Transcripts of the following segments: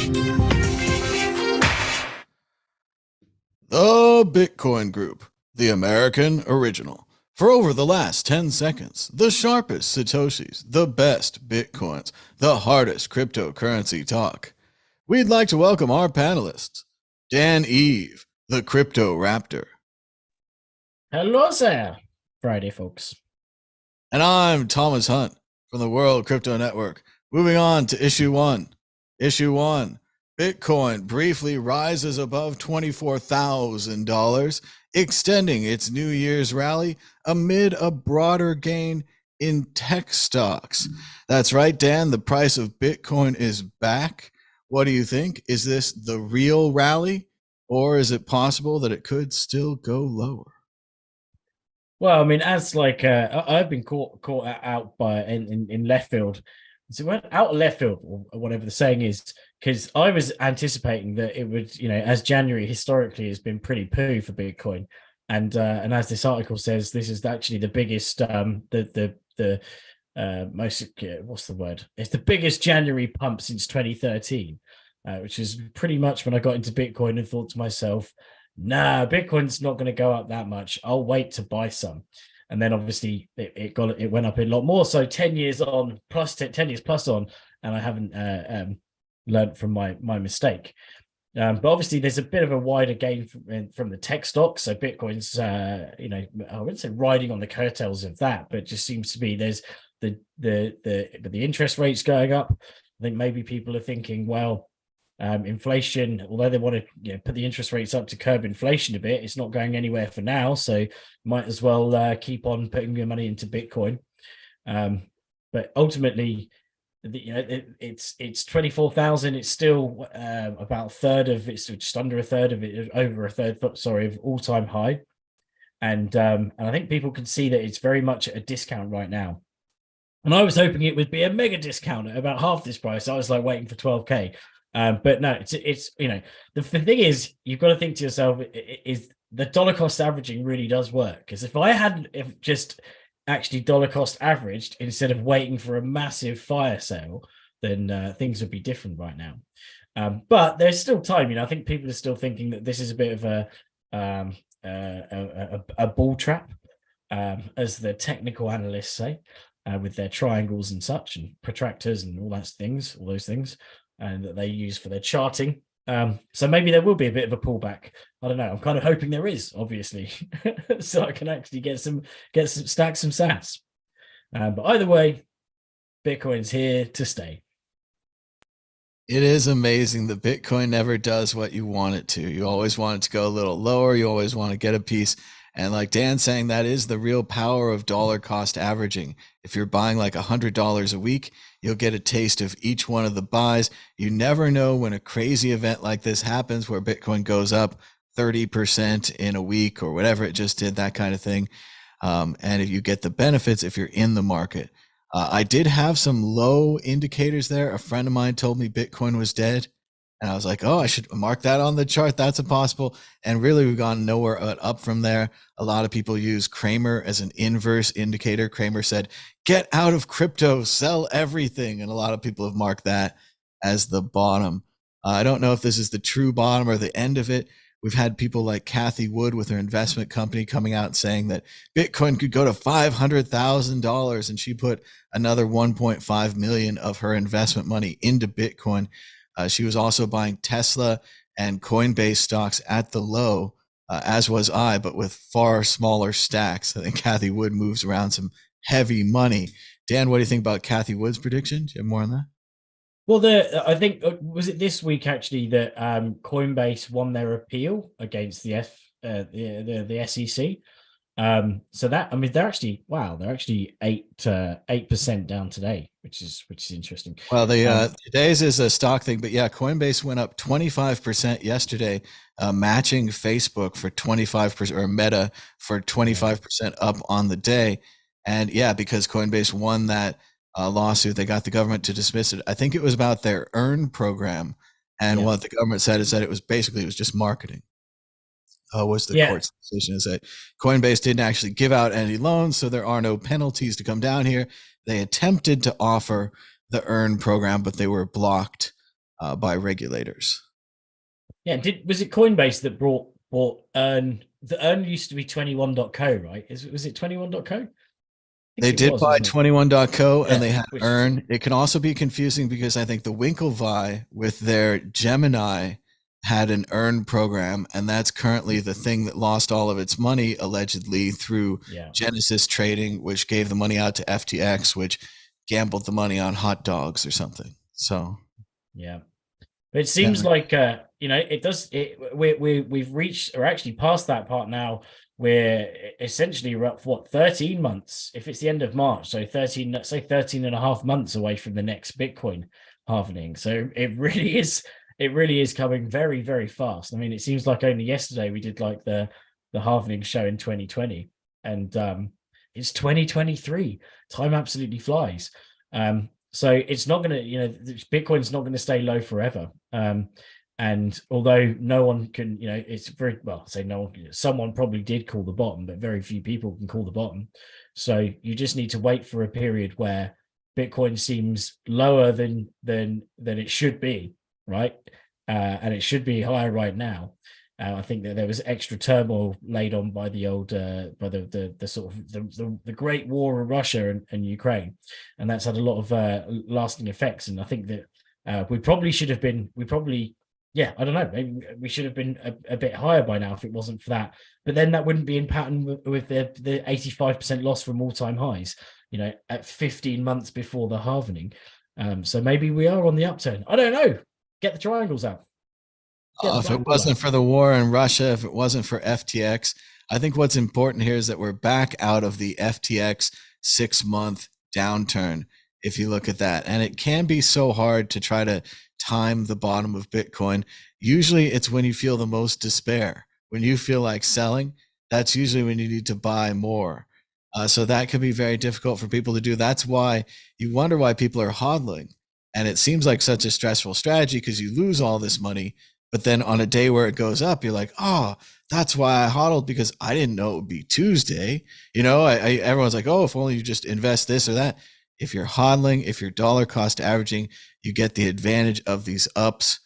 The Bitcoin Group, the American original. For over the last 10 seconds, the sharpest Satoshis, the best Bitcoins, the hardest cryptocurrency talk. We'd like to welcome our panelists, Dan Eve, the Crypto Raptor. Hello there, Friday folks. And I'm Thomas Hunt from the World Crypto Network. Moving on to issue one. Issue one. Bitcoin briefly rises above $24,000, extending its New Year's rally amid a broader gain in tech stocks. That's right, Dan. The price of Bitcoin is back. What do you think? Is this the real rally, or is it possible that it could still go lower? Well, I mean, as I've been caught out by in left field. So it went out of left field, or whatever the saying is, because I was anticipating that it would, as January historically has been pretty poo for Bitcoin, and as this article says, this is actually the biggest, most what's the word? It's the biggest January pump since 2013, which is pretty much when I got into Bitcoin and thought to myself, nah, Bitcoin's not going to go up that much. I'll wait to buy some. And then obviously it went up a lot more. So 10 years on, plus 10 years plus on, and I haven't learned from my mistake. But obviously there's a bit of a wider gain from the tech stocks. So Bitcoin's, I wouldn't say riding on the coattails of that, but it just seems to be there's the interest rates going up. I think maybe people are thinking, well, inflation, although they want to put the interest rates up to curb inflation a bit, it's not going anywhere for now, so might as well keep on putting your money into Bitcoin. But ultimately, it's 24,000. It's still about a third of it's just under a third of it, over a third, of all-time high, and I think people can see that it's very much at a discount right now. And I was hoping it would be a mega discount at about half this price. I was like waiting for 12K. But no, it's the thing is, you've got to think to yourself, is the dollar cost averaging really does work? Because if just actually dollar cost averaged instead of waiting for a massive fire sale, then things would be different right now. But there's still time. I think people are still thinking that this is a bit of a bull trap, as the technical analysts say, with their triangles and such, and protractors and all those things. And that they use for their charting. So maybe there will be a bit of a pullback. I don't know. I'm kind of hoping there is, obviously, so I can actually stack some sats. But either way, Bitcoin's here to stay. It is amazing that Bitcoin never does what you want it to. You always want it to go a little lower. You always want to get a piece. And like Dan's saying, that is the real power of dollar cost averaging. If you're buying like $100 a week, you'll get a taste of each one of the buys. You never know when a crazy event like this happens where Bitcoin goes up 30% in a week or whatever it just did, that kind of thing. And if you get the benefits, if you're in the market. I did have some low indicators there. A friend of mine told me Bitcoin was dead. And I was like, oh, I should mark that on the chart. That's impossible. And really, we've gone nowhere up from there. A lot of people use Kramer as an inverse indicator. Kramer said, get out of crypto, sell everything. And a lot of people have marked that as the bottom. I don't know if this is the true bottom or the end of it. We've had people like Kathy Wood with her investment company coming out saying that Bitcoin could go to $500,000. And she put another 1.5 million of her investment money into Bitcoin. She was also buying Tesla and Coinbase stocks at the low, as was I, but with far smaller stacks. I think Kathy Wood moves around some heavy money. Dan, what do you think about Kathy Wood's prediction? Do you have more on that? Well, I think, was it this week actually that Coinbase won their appeal against the SEC? So that, I mean, they're actually 8% down today, which is interesting. Well, today's is a stock thing, but yeah, Coinbase went up 25% yesterday, matching Facebook for 25%, or Meta for 25% up on the day. And yeah, because Coinbase won that lawsuit, they got the government to dismiss it. I think it was about their Earn program, and what the government said is that it was just marketing. Was the court's decision is that Coinbase didn't actually give out any loans, so there are no penalties to come down here. They attempted to offer the Earn program, but they were blocked by regulators. Yeah, was it Coinbase that brought the earn used to be 21.co, right? Was it 21.co? They It did was, buy wasn't it? 21.co and Yeah, they had which Earn. It can also be confusing because I think the Winklevi with their Gemini had an Earn program, and that's currently the thing that lost all of its money allegedly through yeah, Genesis Trading, which gave the money out to FTX, which gambled the money on hot dogs or something. So yeah. But it yeah, seems like it does. We've reached or actually past that part now. We're essentially we're up what 13 months. If it's the end of March, so 13, let's say 13 and a half months away from the next Bitcoin halvening. So it really is. It really is coming very, very fast. I mean, it seems like only yesterday we did like the halvening show in 2020, and it's 2023. Time absolutely flies. So it's not going to, Bitcoin's not going to stay low forever. And although no one can, it's very well, say no one, someone probably did call the bottom, but very few people can call the bottom. So you just need to wait for a period where Bitcoin seems lower than it should be, right? And it should be higher right now. I think that there was extra turmoil laid on by the old, by the sort of the Great War of Russia and Ukraine, and that's had a lot of lasting effects. And I think that we probably should have been, yeah, I don't know, maybe we should have been a bit higher by now if it wasn't for that. But then that wouldn't be in pattern with the 85% loss from all-time highs, at 15 months before the halvening. So maybe we are on the upturn. I don't know. Get the triangles out. if it wasn't for the war in Russia, if it wasn't for FTX, I think what's important here is that we're back out of the FTX 6-month downturn. If you look at that, and it can be so hard to try to time the bottom of Bitcoin. Usually it's when you feel the most despair. When you feel like selling, that's usually when you need to buy more. So that could be very difficult for people to do. That's why you wonder why people are hodling. And it seems like such a stressful strategy because you lose all this money. But then on a day where it goes up, you're like, oh, that's why I hodled, because I didn't know it would be Tuesday. Everyone's like, oh, if only you just invest this or that. If you're hodling, if you're dollar cost averaging, you get the advantage of these ups,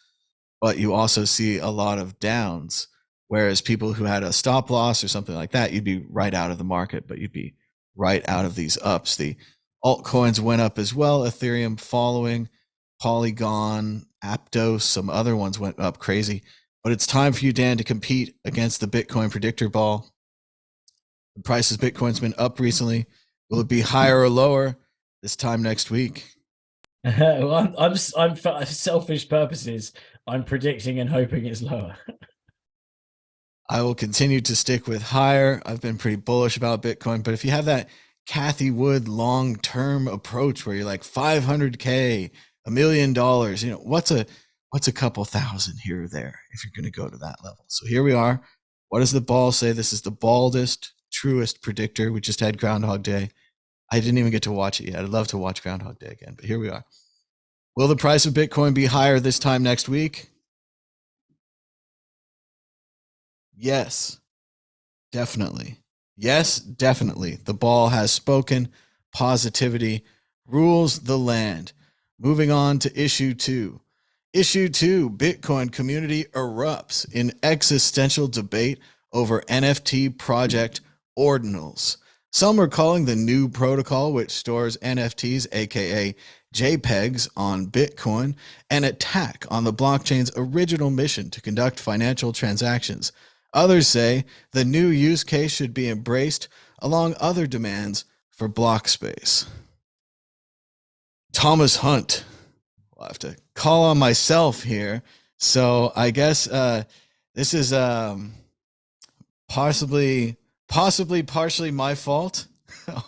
but you also see a lot of downs. Whereas people who had a stop loss or something like that, you'd be right out of the market, but you'd be right out of these ups. The altcoins went up as well. Ethereum following, Polygon, Aptos, some other ones went up crazy. But it's time for you, Dan, to compete against the Bitcoin predictor ball. The price of Bitcoin's been up recently. Will it be higher or lower this time next week? Well, I'm for selfish purposes. I'm predicting and hoping it's lower. I will continue to stick with higher. I've been pretty bullish about Bitcoin, but if you have that Cathie Wood long-term approach where you're like 500K, $1 million, what's a couple thousand here or there if you're going to go to that level? So here we are. What does the ball say? This is the baldest, truest predictor. We just had Groundhog Day. I didn't even get to watch it yet. I'd love to watch Groundhog Day again, but here we are. Will the price of Bitcoin be higher this time next week? Yes, definitely. Yes, definitely. The ball has spoken. Positivity rules the land. Moving on to issue 2. Issue 2, Bitcoin community erupts in existential debate over NFT project Ordinals. Some are calling the new protocol, which stores NFTs, aka JPEGs, on Bitcoin, an attack on the blockchain's original mission to conduct financial transactions. Others say the new use case should be embraced along other demands for block space. Thomas Hunt. I'll have to call on myself here. So I guess this is possibly partially my fault.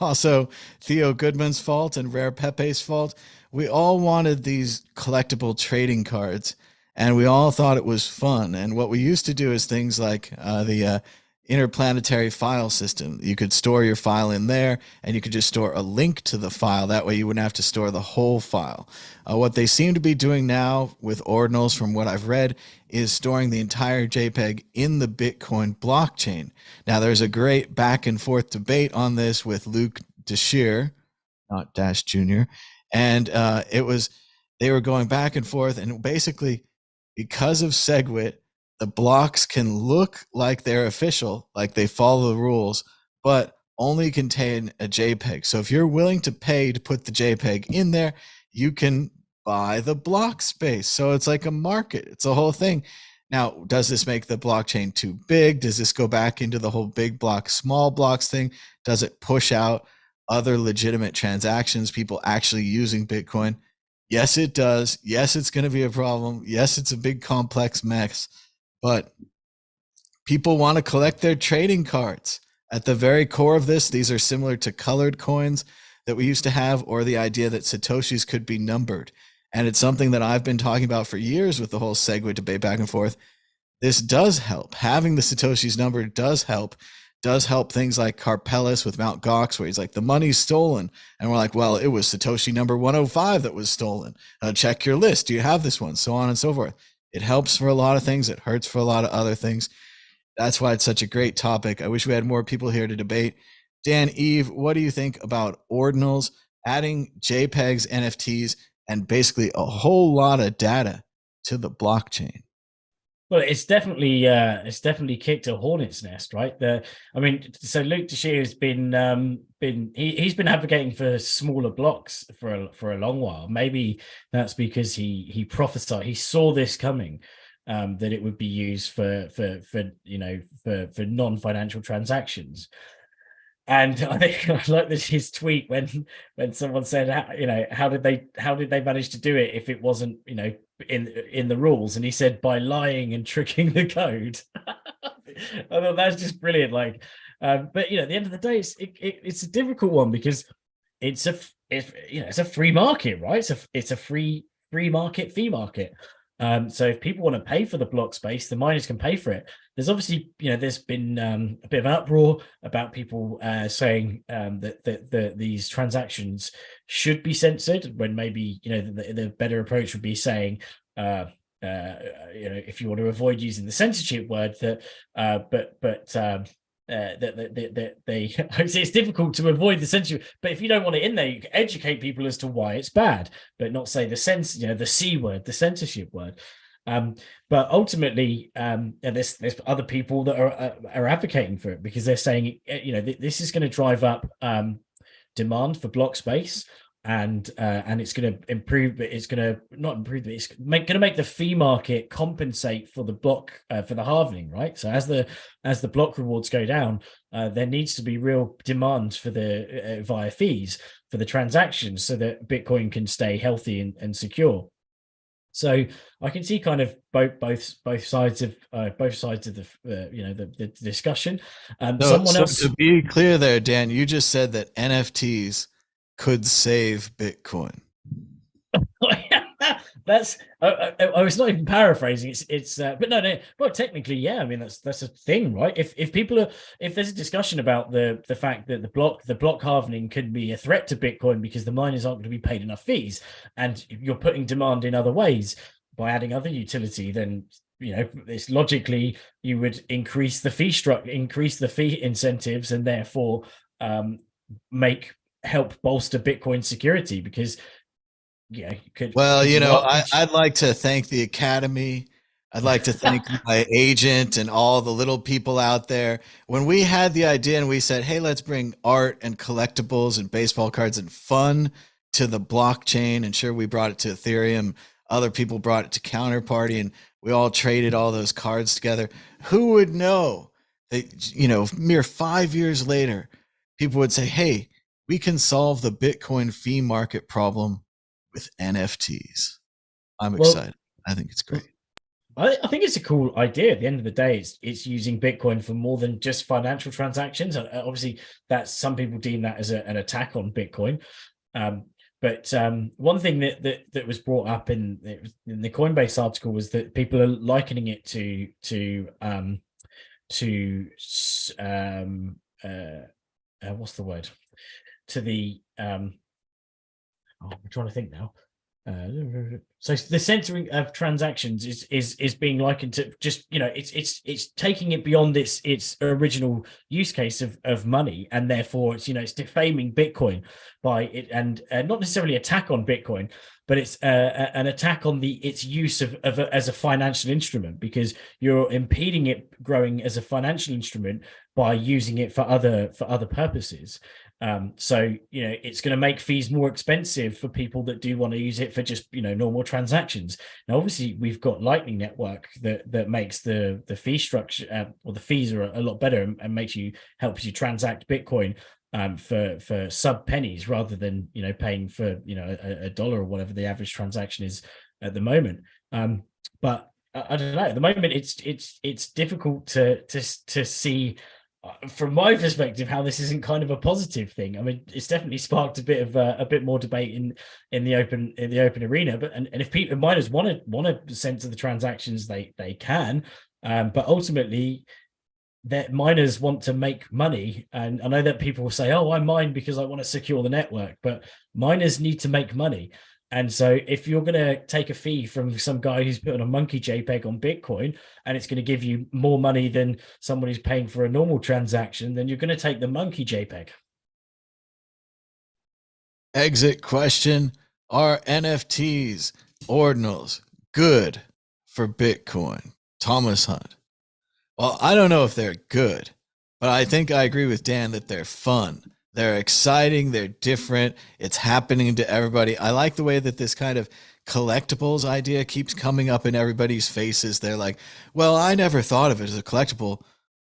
Also Theo Goodman's fault and Rare Pepe's fault. We all wanted these collectible trading cards, and we all thought it was fun. And what we used to do is things like the interplanetary file system. You could store your file in there, and you could just store a link to the file. That way you wouldn't have to store the whole file. What they seem to be doing now with Ordinals, from what I've read, is storing the entire JPEG in the Bitcoin blockchain. Now, there's a great back and forth debate on this with Luke Deshear, not Dash Jr., and they were going back and forth, and basically, because of SegWit, the blocks can look like they're official, like they follow the rules, but only contain a JPEG. So if you're willing to pay to put the JPEG in there, you can buy the block space. So it's like a market. It's a whole thing. Now, does this make the blockchain too big? Does this go back into the whole big block, small blocks thing? Does it push out other legitimate transactions, people actually using Bitcoin? Yes, it does. Yes, it's going to be a problem. Yes, it's a big complex mess, but people want to collect their trading cards. At the very core of this, these are similar to colored coins that we used to have, or the idea that Satoshis could be numbered. And it's something that I've been talking about for years with the whole SegWit debate back and forth. This does help. Having the Satoshis numbered does help things like Carpellis with Mt. Gox, where he's like, the money's stolen. And we're like, well, it was Satoshi number 105 that was stolen. Check your list. Do you have this one? So on and so forth. It helps for a lot of things. It hurts for a lot of other things. That's why it's such a great topic. I wish we had more people here to debate. Dan, Eve, what do you think about ordinals, adding JPEGs, NFTs, and basically a whole lot of data to the blockchain? Well, it's definitely kicked a hornet's nest, right? So Luke Tashir has he's been advocating for smaller blocks for a long while. Maybe that's because he prophesied, he saw this coming, that it would be used for non-financial transactions. And I think I like his tweet when someone said, how did they manage to do it if it wasn't, in the rules? And he said, by lying and tricking the code. I thought that's just brilliant. But at the end of the day, it's a difficult one because it's a free market, right? It's a free market, fee market. So if people want to pay for the block space, the miners can pay for it. There's obviously, there's been a bit of an uproar about people saying that these transactions should be censored, when maybe the better approach would be saying, if you want to avoid using the censorship word, it's difficult to avoid the censorship, but if you don't want it in there, you can educate people as to why it's bad, but not say the C word, the censorship word. But ultimately, there's other people that are advocating for it, because they're saying this is going to drive up demand for block space, and it's going to improve, but it's going to not improve, but it's going to make the fee market compensate for the block for the halvening, right? So as the block rewards go down, there needs to be real demand for the via fees for the transactions, so that Bitcoin can stay healthy and secure. So I can see kind of both sides of the discussion. To be clear there, Dan, you just said that NFTs could save Bitcoin. That's I was not even paraphrasing. But no. Well, technically, yeah. I mean, that's a thing, right? If there's a discussion about the fact that the block halvening could be a threat to Bitcoin because the miners aren't going to be paid enough fees, and you're putting demand in other ways by adding other utility, then it's logically you would increase the fee increase the fee incentives, and therefore help bolster Bitcoin security, because I'd like to thank the Academy. I'd like to thank my agent and all the little people out there. When we had the idea and we said, hey, let's bring art and collectibles and baseball cards and fun to the blockchain, and sure, we brought it to Ethereum. Other people brought it to Counterparty, and we all traded all those cards together. Who would know that, mere 5 years later, people would say, hey, we can solve the Bitcoin fee market problem with NFTs. I'm excited. I think it's great. I think it's a cool idea. At the end of the day, it's using Bitcoin for more than just financial transactions. Obviously, that's, some people deem that as an attack on Bitcoin. But one thing that was brought up in the Coinbase article was that people are likening it to what's the word? To the I'm trying to think now. So the censoring of transactions is being likened to just, it's taking it beyond its original use case of money, and therefore it's defaming Bitcoin by it, and not necessarily attack on Bitcoin, but it's an attack on its use as a financial instrument, because you're impeding it growing as a financial instrument by using it for other purposes. So it's going to make fees more expensive for people that do want to use it for just normal transactions. Now, obviously, we've got Lightning Network that makes the fee structure, or the fees are a lot better, and helps you transact Bitcoin for sub pennies, rather than paying for a dollar or whatever the average transaction is at the moment. But I don't know. At the moment, it's difficult to see, from my perspective, how this isn't kind of a positive thing. I mean, it's definitely sparked a bit more debate in the open arena. But and if people miners want to censor the transactions, they can. But ultimately, that miners want to make money. And I know that people will say, "Oh, I mine because I want to secure the network," but miners need to make money. And so if you're going to take a fee from some guy who's putting a monkey JPEG on Bitcoin, and it's going to give you more money than someone who's paying for a normal transaction, then you're going to take the monkey JPEG. Exit question. Are NFTs, ordinals, good for Bitcoin? Thomas Hunt. Well, I don't know if they're good, but I think I agree with Dan that they're fun. They're exciting. They're different. It's happening to everybody. I like the way that this kind of collectibles idea keeps coming up in everybody's faces. They're like, well, I never thought of it as a collectible,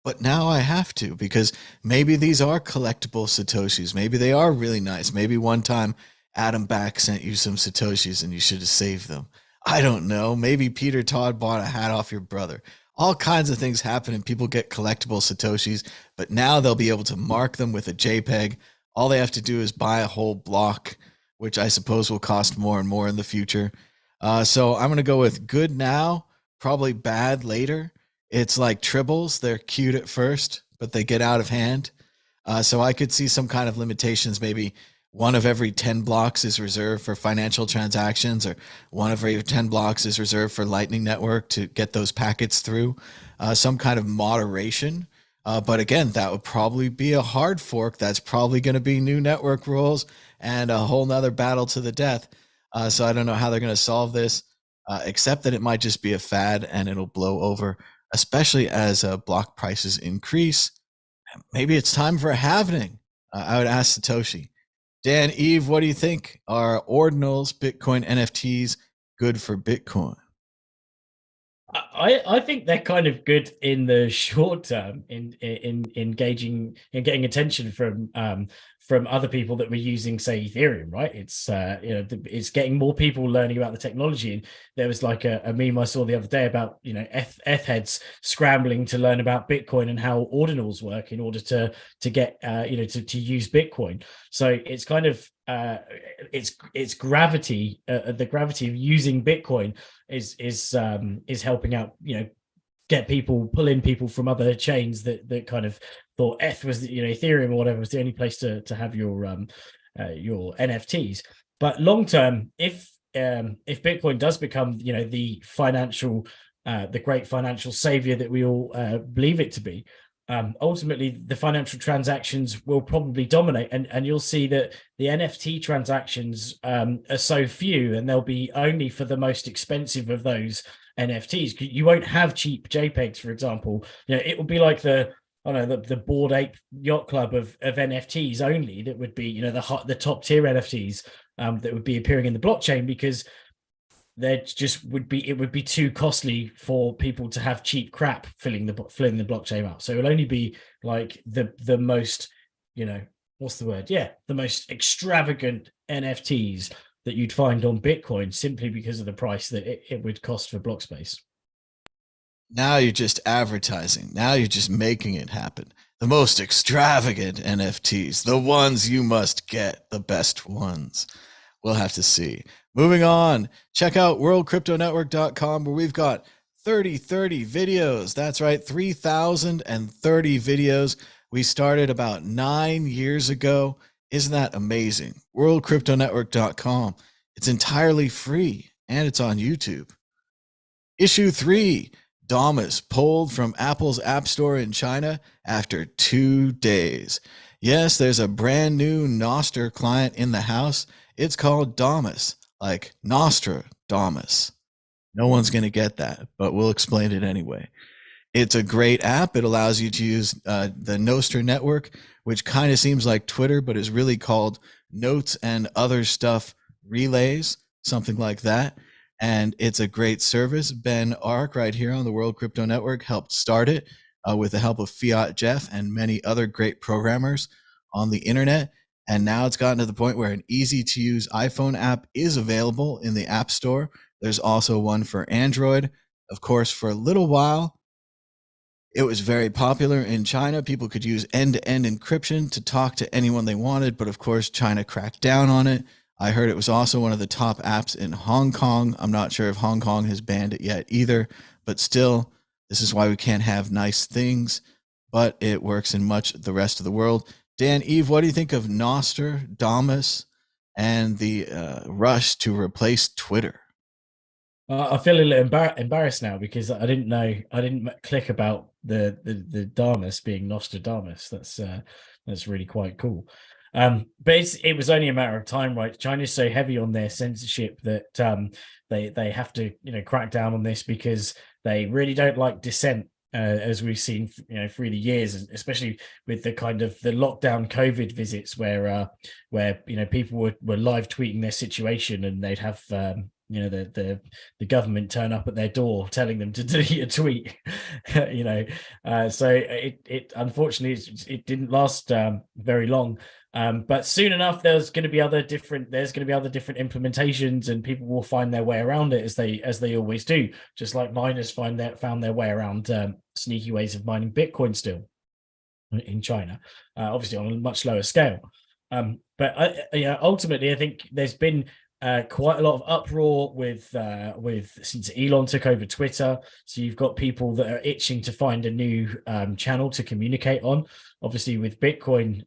but now I have to, because maybe these are collectible Satoshis. Maybe they are really nice. Maybe one time Adam Back sent you some Satoshis and you should have saved them. I don't know. Maybe Peter Todd bought a hat off your brother. All kinds of things happen and people get collectible Satoshis, but now they'll be able to mark them with a JPEG. All they have to do is buy a whole block, which I suppose will cost more and more in the future. So I'm going to go with good now, probably bad later. It's like tribbles. They're cute at first, but they get out of hand. So I could see some kind of limitations. Maybe one of every 10 blocks is reserved for financial transactions, or one of every 10 blocks is reserved for Lightning Network to get those packets through. Some kind of moderation. But again, that would probably be a hard fork. That's probably going to be new network rules and a whole nother battle to the death. So I don't know how they're going to solve this, except that it might just be a fad and it'll blow over, especially as block prices increase. Maybe it's time for a halvening. I would ask Satoshi. Dan, Eve, what do you think? Are ordinals, Bitcoin NFTs good for Bitcoin? I think they're kind of good in the short term, in engaging in getting attention from other people that were using, say, Ethereum, right? It's getting more people learning about the technology. And there was like a meme I saw the other day about Eth heads scrambling to learn about Bitcoin and how ordinals work in order to get to use Bitcoin. So it's kind of it's gravity, the gravity of using Bitcoin is helping out, pull in people from other chains that kind of thought was Ethereum or whatever was the only place to have your NFTs. But long term, if Bitcoin does become the great financial savior that we all believe it to be, ultimately the financial transactions will probably dominate, and you'll see that the NFT transactions are so few, and they'll be only for the most expensive of those NFTs. You won't have cheap JPEGs, for example. It will be like the Bored Ape Yacht Club of NFTs only. That would be the top tier NFTs that would be appearing in the blockchain, because it would be too costly for people to have cheap crap filling the blockchain up. So it'll only be like the most, what's the word? Yeah, the most extravagant NFTs that you'd find on Bitcoin, simply because of the price that it would cost for block space. Now you're just advertising. Now you're just making it happen. The most extravagant NFTs, the ones you must get, the best ones. We'll have to see. Moving on, check out worldcryptonetwork.com, where we've got 30 videos. That's right, 3,030 videos. We started about 9 years ago. Isn't that amazing? Worldcryptonetwork.com. It's entirely free, and it's on YouTube. Issue 3, Damus pulled from Apple's App Store in China after 2 days. Yes, there's a brand new Nostr client in the house. It's called Damus, like Nostra Damus. No one's going to get that, but we'll explain it anyway. It's a great app. It allows you to use the Nostr network, which kind of seems like Twitter, but is really called Notes and Other Stuff Relays, something like that. And it's a great service. Ben Ark, right here on the World Crypto Network, helped start it with the help of Fiat Jeff and many other great programmers on the internet. And now it's gotten to the point where an easy to use iPhone app is available in the App Store. There's also one for Android. Of course, for a little while, it was very popular in China. People could use end-to-end encryption to talk to anyone they wanted, but of course, China cracked down on it. I heard it was also one of the top apps in Hong Kong. I'm not sure if Hong Kong has banned it yet either, but still, this is why we can't have nice things, but it works in much the rest of the world. Dan, Eve, what do you think of Nostr, Damus, and the rush to replace Twitter? I feel a little embarrassed now because I didn't click about the Damus being Nostradamus. That's really quite cool. But it was only a matter of time, right? China's so heavy on their censorship that they have to crack down on this because they really don't like dissent, as we've seen through the years, especially with the kind of the lockdown COVID visits where people were live tweeting their situation and they'd have the government turn up at their door telling them to delete a tweet. So it unfortunately it didn't last very long. But soon enough, there's going to be other different implementations, and people will find their way around it as they always do. Just like miners found their way around sneaky ways of mining Bitcoin still in China, obviously on a much lower scale. But ultimately, I think there's been quite a lot of uproar with since Elon took over Twitter. So you've got people that are itching to find a new channel to communicate on. Obviously, with Bitcoin.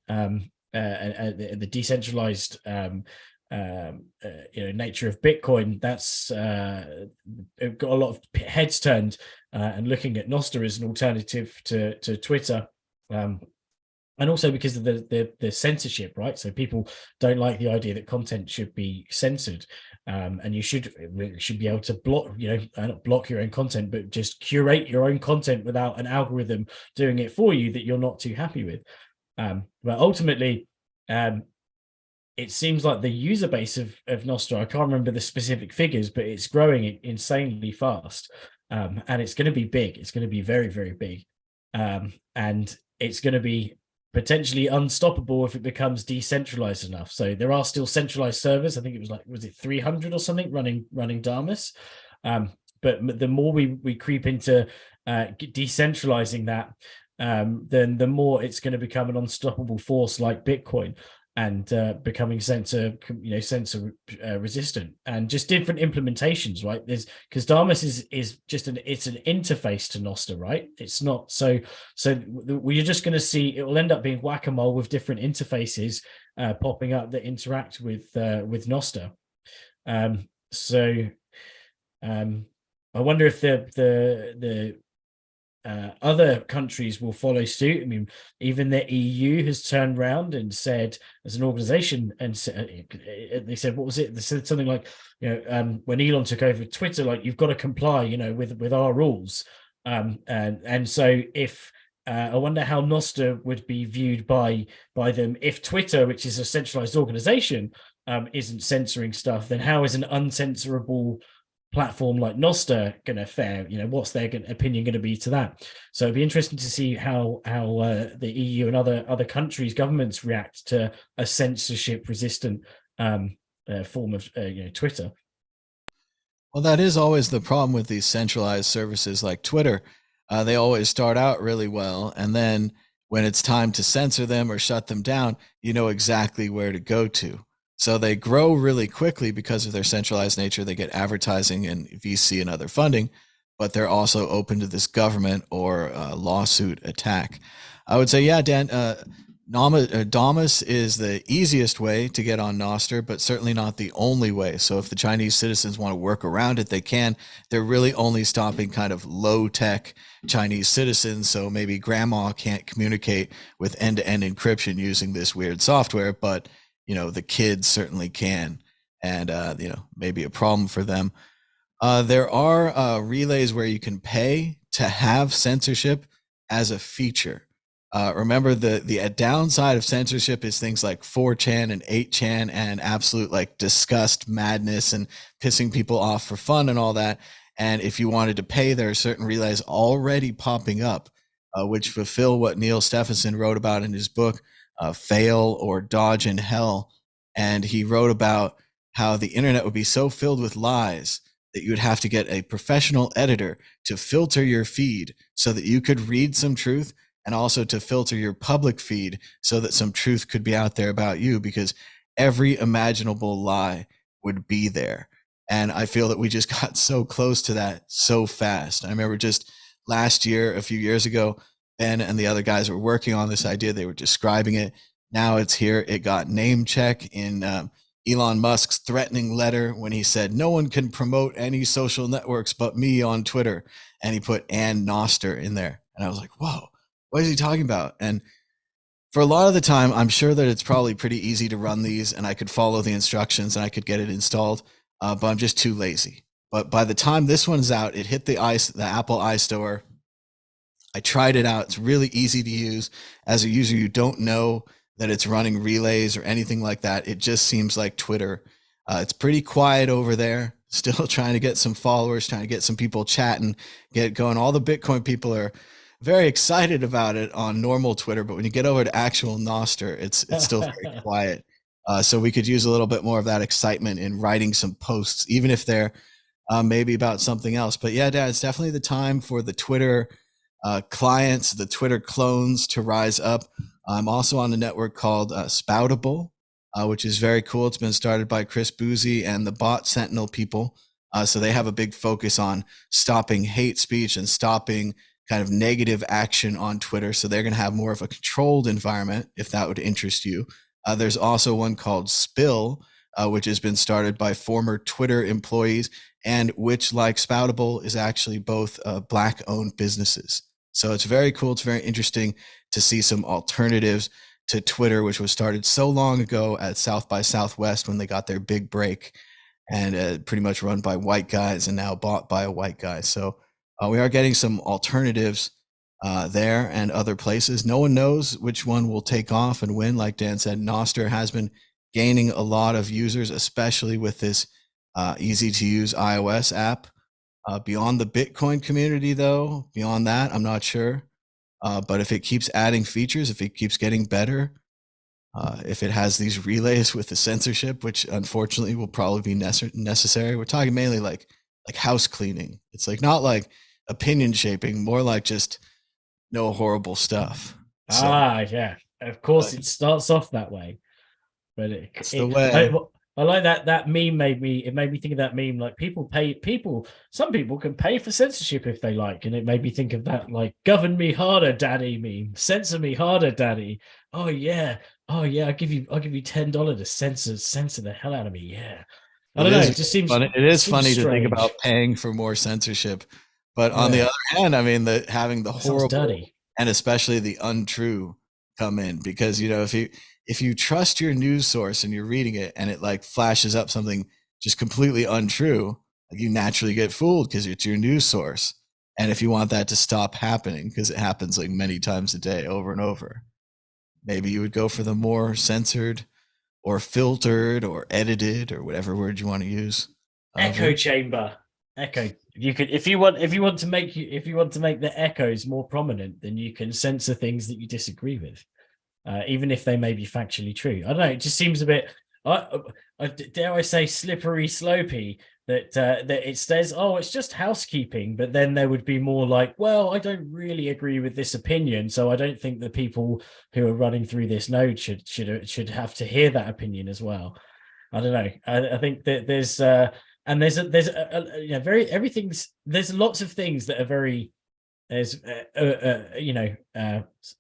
The decentralized nature of Bitcoin, that's got a lot of heads turned and looking at Nostr as an alternative to Twitter, and also because of the censorship, right? So people don't like the idea that content should be censored, and you should be able to block, not block your own content, but just curate your own content without an algorithm doing it for you that you're not too happy with. But ultimately, it seems like the user base of Nostr, I can't remember the specific figures, but it's growing insanely fast. And it's going to be big. It's going to be very, very big. And it's going to be potentially unstoppable if it becomes decentralized enough. So there are still centralized servers. I think it was it 300 or something running Damus. But the more we creep into decentralizing that, then the more it's going to become an unstoppable force like Bitcoin, and becoming censor resistant, and just different implementations, right? Because Damus is just it's an interface to Nostr, right? It's not so we're just going to see it will end up being whack-a-mole with different interfaces popping up that interact with Nostr. I wonder if the other countries will follow suit. I mean, even the EU has turned around and said, as an organization, and they said, what was it? They said something like, when Elon took over Twitter, like, you've got to comply, with our rules. And so if I wonder how Nostr would be viewed by them if Twitter, which is a centralized organization, isn't censoring stuff. Then how is an uncensorable platform like Nostr going to fare? What's their opinion going to be to that? So it'd be interesting to see how the EU and other countries' governments react to a censorship resistant form of Twitter. Well, that is always the problem with these centralized services like Twitter. They always start out really well, and then when it's time to censor them or shut them down, you know exactly where to go to. So they grow really quickly because of their centralized nature. They get advertising and VC and other funding, but they're also open to this government or lawsuit attack. I would say, yeah, Dan, Damus is the easiest way to get on Nostr, but certainly not the only way. So if the Chinese citizens want to work around it, they can. They're really only stopping kind of low-tech Chinese citizens. So maybe grandma can't communicate with end-to-end encryption using this weird software, but the kids certainly can. And maybe a problem for them. There are relays where you can pay to have censorship as a feature. Remember, the downside of censorship is things like 4chan and 8chan and absolute like disgust, madness, and pissing people off for fun and all that. And if you wanted to pay, there are certain relays already popping up, which fulfill what Neil Stephenson wrote about in his book, Fail or Dodge in Hell. And he wrote about how the internet would be so filled with lies that you would have to get a professional editor to filter your feed so that you could read some truth, and also to filter your public feed so that some truth could be out there about you, because every imaginable lie would be there. And I feel that we just got so close to that so fast. I remember just last year, a few years ago, Ben and the other guys were working on this idea. They were describing it. Now it's here. It got name check in Elon Musk's threatening letter when he said, no one can promote any social networks but me on Twitter. And he put "and Nostr" in there. And I was like, whoa, what is he talking about? And for a lot of the time, I'm sure that it's probably pretty easy to run these and I could follow the instructions and I could get it installed, but I'm just too lazy. But by the time this one's out, it hit the Apple iStore. I tried it out. It's really easy to use. As a user, you don't know that it's running relays or anything like that. It just seems like Twitter. It's pretty quiet over there. Still trying to get some followers, trying to get some people chatting, get going. All the Bitcoin people are very excited about it on normal Twitter, but when you get over to actual Nostr, it's still very quiet. So we could use a little bit more of that excitement in writing some posts, even if they're maybe about something else. But yeah, Dad, it's definitely the time for the Twitter clients, the Twitter clones to rise up. I'm also on a network called Spoutable, which is very cool. It's been started by Chris Boozy and the Bot Sentinel people. So they have a big focus on stopping hate speech and stopping kind of negative action on Twitter. So they're going to have more of a controlled environment, if that would interest you. There's also one called Spill, which has been started by former Twitter employees, and which, like Spoutable, is actually both Black-owned businesses. So it's very cool. It's very interesting to see some alternatives to Twitter, which was started so long ago at South by Southwest when they got their big break, and pretty much run by white guys and now bought by a white guy. So we are getting some alternatives there and other places. No one knows which one will take off and win. Like Dan said, Nostr has been gaining a lot of users, especially with this easy to use iOS app. Beyond the Bitcoin community, though, beyond that, I'm not sure. But if it keeps adding features, if it keeps getting better, if it has these relays with the censorship, which unfortunately will probably be necessary, we're talking mainly like house cleaning. It's like not like opinion shaping, more like just no horrible stuff. Yeah, of course it starts off that way, but it's the way. I like that meme made me think of that meme, like some people can pay for censorship if they like, and it made me think of that like "govern me harder daddy" meme, censor me harder daddy. Oh yeah, I'll give you $10 to censor the hell out of me. Yeah, I don't know. It just seems funny. It is funny to think about paying for more censorship, but on the other hand, I mean, having the horrible and especially the untrue come in, because if you trust your news source and you're reading it and it like flashes up something just completely untrue, like you naturally get fooled because it's your news source. And if you want that to stop happening, because it happens like many times a day over and over, maybe you would go for the more censored or filtered or edited or whatever word you want to use. Echo chamber. Echo. You could, if you want to make the echoes more prominent, then you can censor things that you disagree with, even if they may be factually true. I don't know. It just seems a bit, dare I say, slippery slopey. That it says, oh, it's just housekeeping, but then there would be more like, well, I don't really agree with this opinion, so I don't think the people who are running through this node should have to hear that opinion as well. I don't know. I think that there's lots of things that are very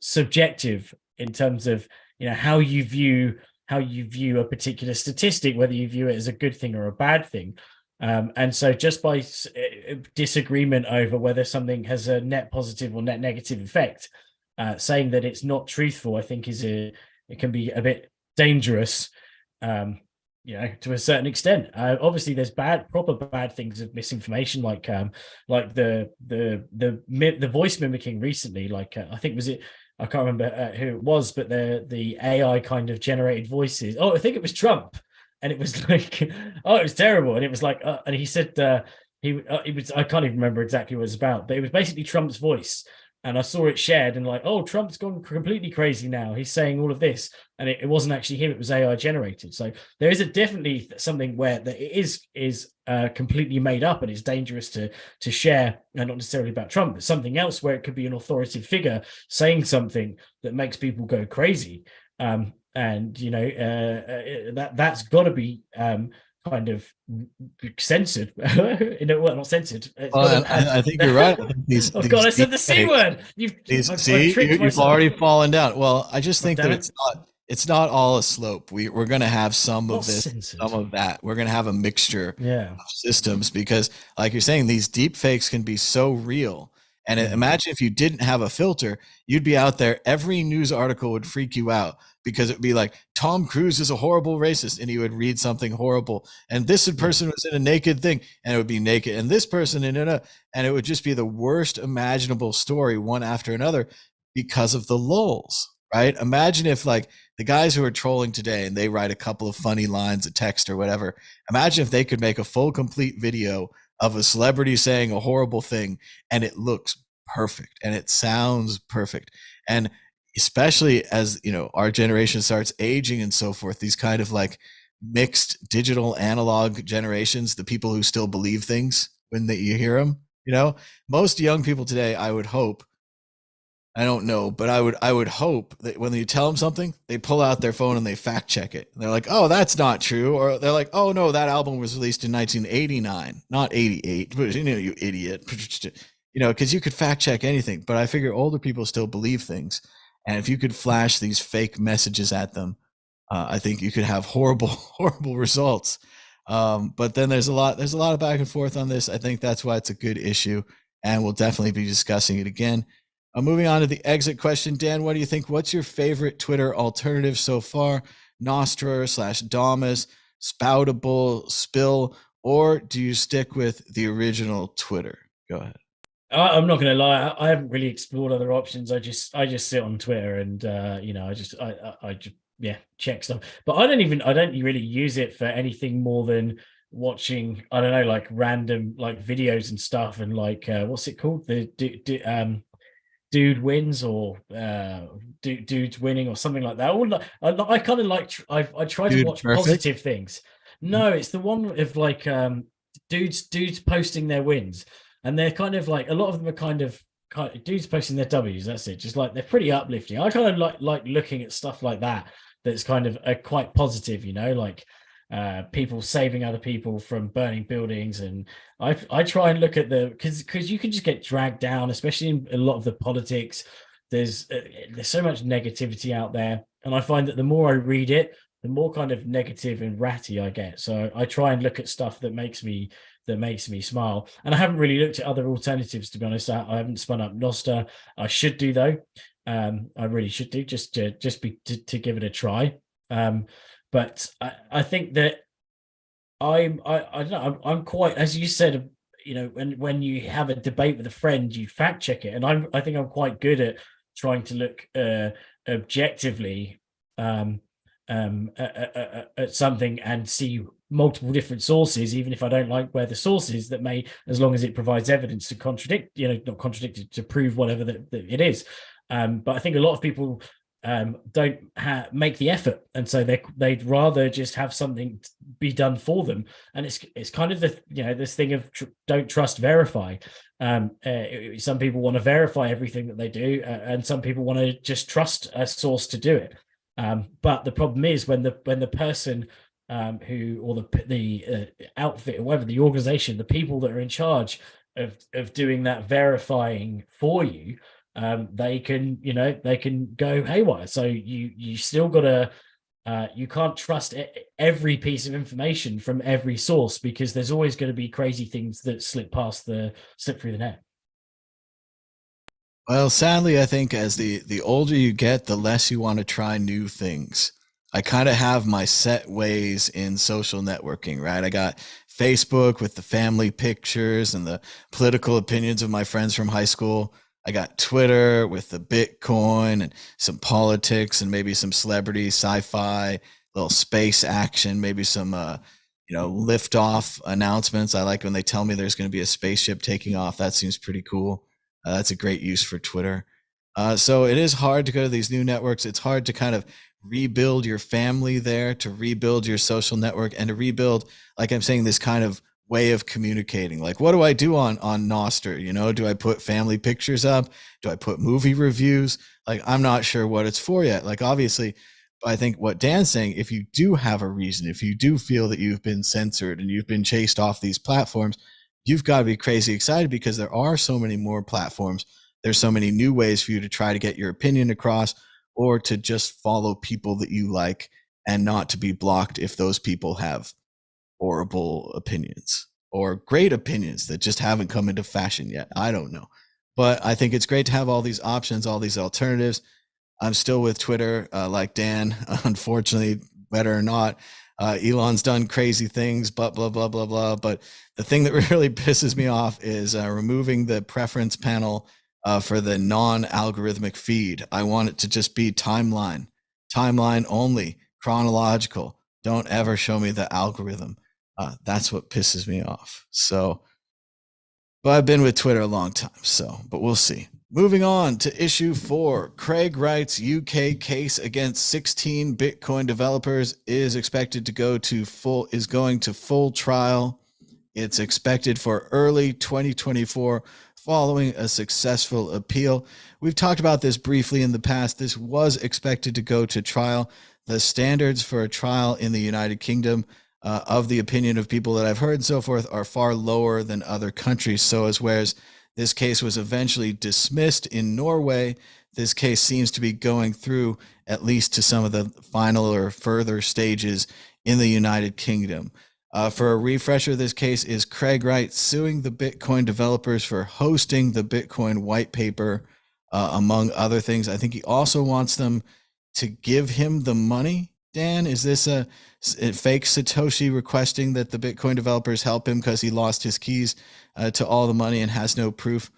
subjective in terms of, how you view a particular statistic, whether you view it as a good thing or a bad thing. And so just by disagreement over whether something has a net positive or net negative effect, saying that it's not truthful, I think it can be a bit dangerous, to a certain extent. Obviously, there's proper bad things of misinformation, like the voice mimicking recently. Like I think I can't remember who it was, but the AI kind of generated voices. Oh, I think it was Trump, and it was like, oh, it was terrible, and it was like, and he said it was, I can't even remember exactly what it was about, but it was basically Trump's voice. And I saw it shared and like, oh, Trump's gone completely crazy now. He's saying all of this, and it wasn't actually him; it was AI generated. So there is definitely something where that it is completely made up, and it's dangerous to share, and not necessarily about Trump, but something else where it could be an authoritative figure saying something that makes people go crazy. And that's got to be kind of censored. Well, not censored. I think you're right. God, I said the C word. You've already fallen down. Well, I just think that it's not all a slope. We're going to have some of this, some of that. We're going to have a mixture of systems, because, like you're saying, these deep fakes can be so real. And imagine if you didn't have a filter, you'd be out there. Every news article would freak you out, because it'd be like, Tom Cruise is a horrible racist, and you would read something horrible, and this person was in a naked thing, and it would be naked, and this person and it would just be the worst imaginable story, one after another, because of the lulls, right? Imagine if, like, the guys who are trolling today and they write a couple of funny lines of text or whatever, imagine if they could make a full, complete video of a celebrity saying a horrible thing, and it looks perfect and it sounds perfect. And especially as our generation starts aging and so forth, these kind of like mixed digital analog generations, the people who still believe things when you hear them, most young people today, I would hope, I don't know, but I would hope that when you tell them something, they pull out their phone and they fact check it. And they're like, oh, that's not true. Or they're like, oh no, that album was released in 1989, not 88. But you idiot, because you could fact check anything. But I figure older people still believe things. And if you could flash these fake messages at them, I think you could have horrible, horrible results. But then there's a lot of back and forth on this. I think that's why it's a good issue, and we'll definitely be discussing it again. Moving on to the exit question, Dan, what do you think? What's your favorite Twitter alternative so far? Nostr / Damus, Spoutable, Spill, or do you stick with the original Twitter? Go ahead. I'm not going to lie. I haven't really explored other options. I just sit on Twitter and I just check stuff. But I don't really use it for anything more than watching, I don't know, like random like videos and stuff, and like what's it called, the dude wins, or dude's winning, or something like that. I kind of like I try to watch positive things. No, it's the one of like dudes posting their wins, and they're kind of like, a lot of them are kind of dudes posting their W's. That's it. Just like, they're pretty uplifting. I kind of like looking at stuff like that. That's kind of quite positive, like people saving other people from burning buildings. And I try and look at because you can just get dragged down, especially in a lot of the politics. There's so much negativity out there, and I find that the more I read it, the more kind of negative and ratty I get. So I try and look at stuff that makes me smile. And I haven't really looked at other alternatives, to be honest. I haven't spun up Nostr. I should do, though. I really should do, just to give it a try. But I think that I don't know, I'm quite, as you said, when you have a debate with a friend, you fact check it, and I think I'm quite good at trying to look objectively at something and see multiple different sources, even if I don't like where the source is, that may, as long as it provides evidence to contradict, not contradict it, to prove whatever that it is. But I think a lot of people don't make the effort, and so they'd rather just have something be done for them. And it's kind of this thing of don't trust, verify. Some people want to verify everything that they do, and some people want to just trust a source to do it. But the problem is when the person who, or the outfit, or whatever, the organization, the people that are in charge of doing that verifying for you, they can, they can go haywire. So you still got to, you can't trust every piece of information from every source, because there's always going to be crazy things that slip through the net. Well, sadly, I think as the older you get, the less you want to try new things. I kind of have my set ways in social networking, right? I got Facebook with the family pictures and the political opinions of my friends from high school. I got Twitter with the Bitcoin and some politics and maybe some celebrity sci-fi, little space action, maybe some liftoff announcements. I like when they tell me there's going to be a spaceship taking off. That seems pretty cool. That's a great use for Twitter. So it is hard to go to these new networks. It's hard to kind of rebuild your family there, to rebuild your social network, and to rebuild, like I'm saying, this kind of way of communicating. Like, what do I do on Nostr? Do I put family pictures up? Do I put movie reviews? Like, I'm not sure what it's for yet. Like, obviously, I think what Dan's saying, if you do have a reason, if you do feel that you've been censored and you've been chased off these platforms, you've got to be crazy excited, because there are so many more platforms. There's so many new ways for you to try to get your opinion across, or to just follow people that you like and not to be blocked if those people have horrible opinions or great opinions that just haven't come into fashion yet. I don't know. But I think it's great to have all these options, all these alternatives. I'm still with Twitter, like Dan, unfortunately, better or not. Elon's done crazy things, but blah, blah, blah, blah. But the thing that really pisses me off is removing the preference panel for the non-algorithmic feed. I want it to just be timeline only, chronological. Don't ever show me the algorithm. That's what pisses me off. So, but I've been with Twitter a long time, but we'll see. Moving on to issue 4, Craig Wright's UK case against 16 Bitcoin developers is expected to going to full trial. It's expected for early 2024 following a successful appeal. We've talked about this briefly in the past. This was expected to go to trial. The standards for a trial in the United Kingdom, of the opinion of people that I've heard and so forth, are far lower than other countries. So whereas this case was eventually dismissed in Norway, this case seems to be going through at least to some of the final or further stages in the United Kingdom. For a refresher, this case is Craig Wright suing the Bitcoin developers for hosting the Bitcoin white paper, among other things. I think he also wants them to give him the money. Dan, is this a fake Satoshi requesting that the Bitcoin developers help him because he lost his keys to all the money and has no proof?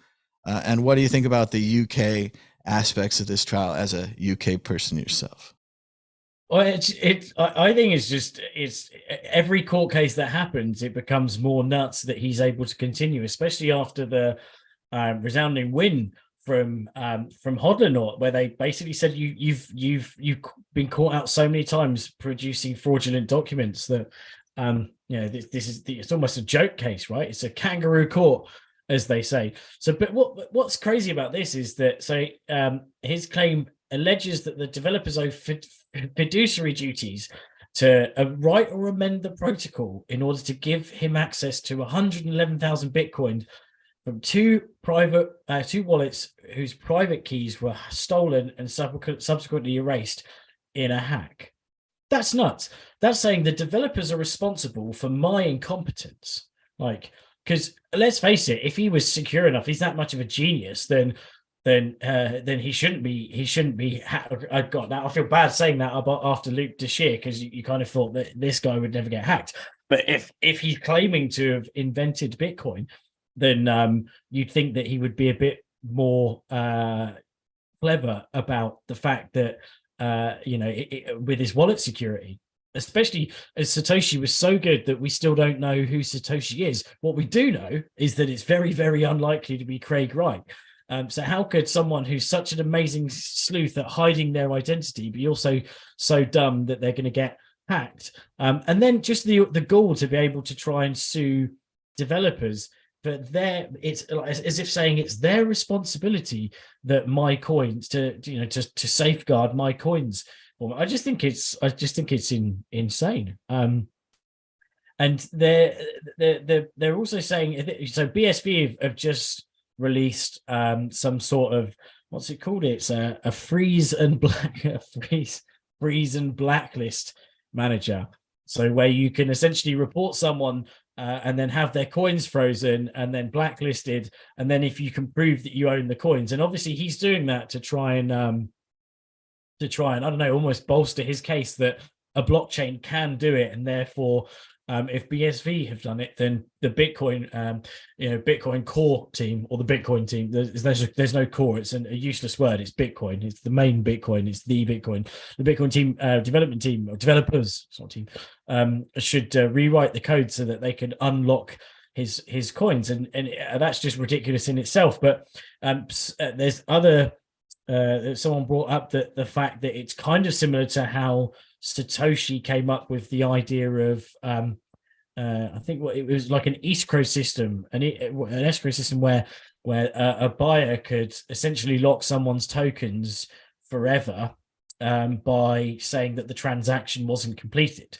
And what do you think about the UK aspects of this trial as a UK person yourself? Well, I think it's every court case that happens, it becomes more nuts that he's able to continue, especially after the resounding win from Ordinal, where they basically said you've been caught out so many times producing fraudulent documents that it's almost a joke case, right? It's a kangaroo court, as they say. So, but what's crazy about this is that his claim alleges that the developers owe fiduciary duties to write or amend the protocol in order to give him access to 111,000 Bitcoin from two wallets whose private keys were stolen and subsequently erased in a hack. That's nuts. That's saying the developers are responsible for my incompetence. Because let's face it, if he was secure enough, he's that much of a genius, then he shouldn't be. I feel bad saying that about after Luke Deshear, because you kind of thought that this guy would never get hacked. But if he's claiming to have invented Bitcoin, then you'd think that he would be a bit more clever about the fact that with his wallet security, especially as Satoshi was so good that we still don't know who Satoshi is. What we do know is that it's very, very unlikely to be Craig Wright. So how could someone who's such an amazing sleuth at hiding their identity be also so dumb that they're going to get hacked? And then just the gall to be able to try and sue developers, but it's as if saying it's their responsibility that my coins to safeguard my coins. Well, I just think it's insane. And they're also saying, so BSV have just released some sort of what's it called? It's a freeze and blacklist manager. So where you can essentially report someone and then have their coins frozen and then blacklisted, and then if you can prove that you own the coins, and obviously he's doing that to try and I don't know, almost bolster his case that a blockchain can do it, and therefore if BSV have done it, then the Bitcoin, Bitcoin core team or the Bitcoin team, there's no core. It's a useless word. It's Bitcoin. It's the main Bitcoin. It's the Bitcoin. The Bitcoin team, development team, or developers, it's not team, should rewrite the code so that they can unlock his coins, and that's just ridiculous in itself. But there's other. Someone brought up that the fact that it's kind of similar to how Satoshi came up with the idea of I think what it was like an escrow system, an escrow system where a buyer could essentially lock someone's tokens forever by saying that the transaction wasn't completed.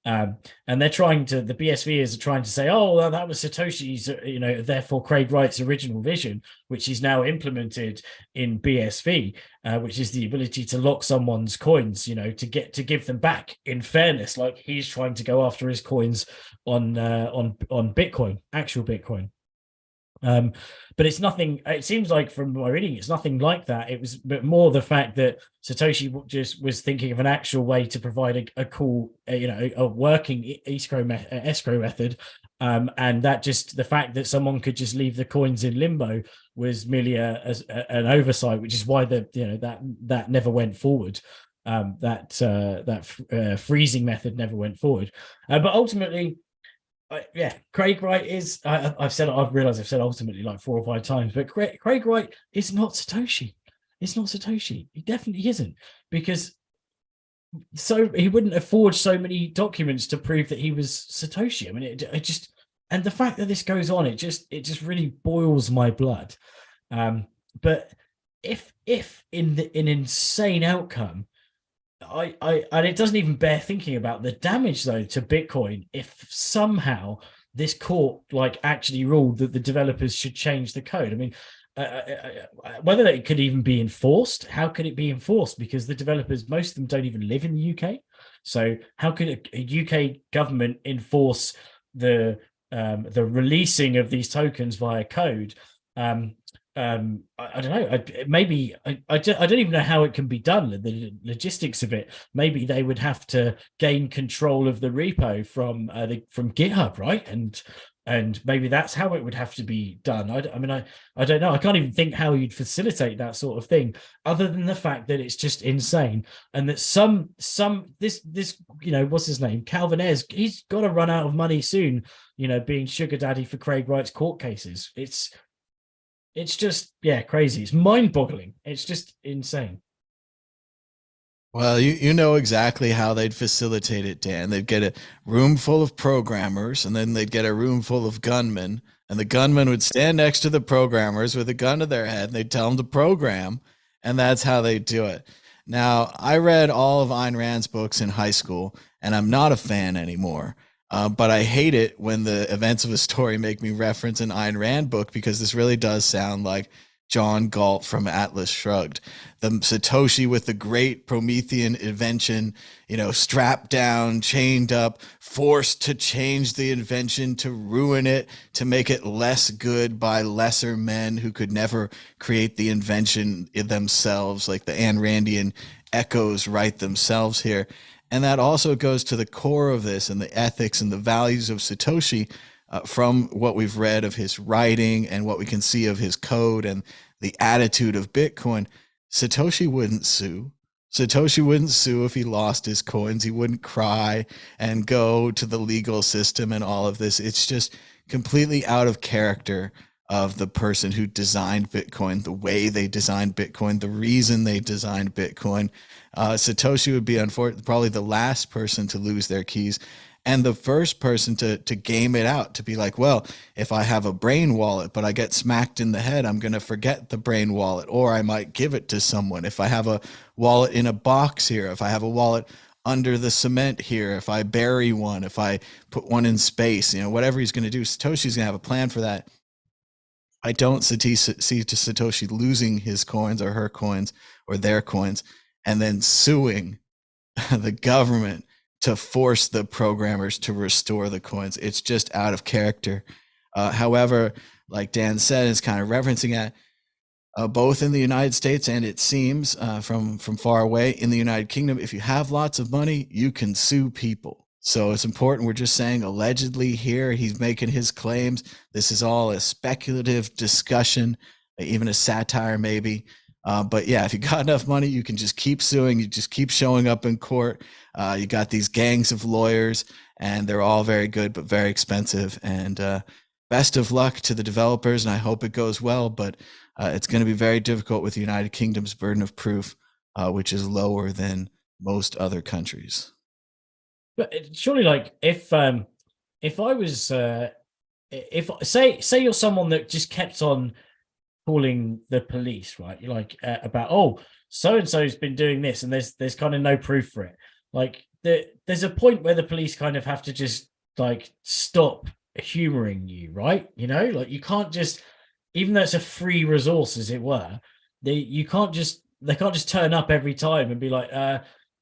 And they're trying to, the BSVers are trying to say, oh, well, that was Satoshi's, therefore Craig Wright's original vision, which is now implemented in BSV, which is the ability to lock someone's coins, to give them back in fairness, like he's trying to go after his coins on Bitcoin, actual Bitcoin. But it's nothing. It seems like from my reading, it's nothing like that. It was but more the fact that Satoshi just was thinking of an actual way to provide a cool, a working escrow method, and that just the fact that someone could just leave the coins in limbo was merely an oversight, which is why that never went forward. Freezing method never went forward, but ultimately. Craig Wright is. I've realized I've said ultimately like 4 or 5 times, but Craig Wright is not Satoshi. It's not Satoshi. He definitely isn't, because he wouldn't have forged so many documents to prove that he was Satoshi. I mean, it just, and the fact that this goes on, it just really boils my blood. But if in an insane outcome. And it doesn't even bear thinking about the damage though to Bitcoin if somehow this court actually ruled that the developers should change the code. I mean, whether it could even be enforced, how could it be enforced? Because the developers, most of them don't even live in the UK. So how could a UK government enforce the releasing of these tokens via code? I don't know. Maybe I don't even know how it can be done. The logistics of it. Maybe they would have to gain control of the repo from GitHub, right? And maybe that's how it would have to be done. I don't know. I can't even think how you'd facilitate that sort of thing, other than the fact that it's just insane, and that this what's his name, Calvin Ayres, he's got to run out of money soon. Being sugar daddy for Craig Wright's court cases. It's just, crazy. It's mind-boggling. It's just insane. Well, you know exactly how they'd facilitate it, Dan. They'd get a room full of programmers, and then they'd get a room full of gunmen, and the gunmen would stand next to the programmers with a gun to their head, and they'd tell them to program, and that's how they do it. Now, I read all of Ayn Rand's books in high school, and I'm not a fan anymore. But I hate it when the events of a story make me reference an Ayn Rand book, because this really does sound like John Galt from Atlas Shrugged. The Satoshi with the great Promethean invention, strapped down, chained up, forced to change the invention, to ruin it, to make it less good by lesser men who could never create the invention themselves, like the Ayn Randian echoes write themselves here. And that also goes to the core of this and the ethics and the values of Satoshi, from what we've read of his writing and what we can see of his code and the attitude of Bitcoin. Satoshi wouldn't sue. Satoshi wouldn't sue if he lost his coins. He wouldn't cry and go to the legal system and all of this. It's just completely out of character of the person who designed Bitcoin, the way they designed Bitcoin, the reason they designed Bitcoin. Satoshi would be probably the last person to lose their keys, and the first person to game it out, to be like, well, if I have a brain wallet, but I get smacked in the head, I'm going to forget the brain wallet, or I might give it to someone. If I have a wallet in a box here, if I have a wallet under the cement here, if I bury one, if I put one in space, whatever he's going to do, Satoshi's going to have a plan for that. I don't see Satoshi losing his coins or her coins or their coins and then suing the government to force the programmers to restore the coins. It's just out of character. However, like Dan said, it's kind of referencing that both in the United States and it seems from far away in the United Kingdom, if you have lots of money, you can sue people. So it's important. We're just saying allegedly here, he's making his claims. This is all a speculative discussion, even a satire maybe. But yeah, if you got enough money, you can just keep suing. You just keep showing up in court. You got these gangs of lawyers, and they're all very good, but very expensive. And best of luck to the developers, and I hope it goes well. But it's going to be very difficult with the United Kingdom's burden of proof, which is lower than most other countries. But surely, like, if I was, if say you're someone that just kept on calling the police, right? You're like about, oh, so and so's been doing this, and there's kind of no proof for it. Like, there's a point where the police kind of have to just like stop humoring you, right? You know, like you can't just, even though it's a free resource, as it were, they can't just turn up every time and be like,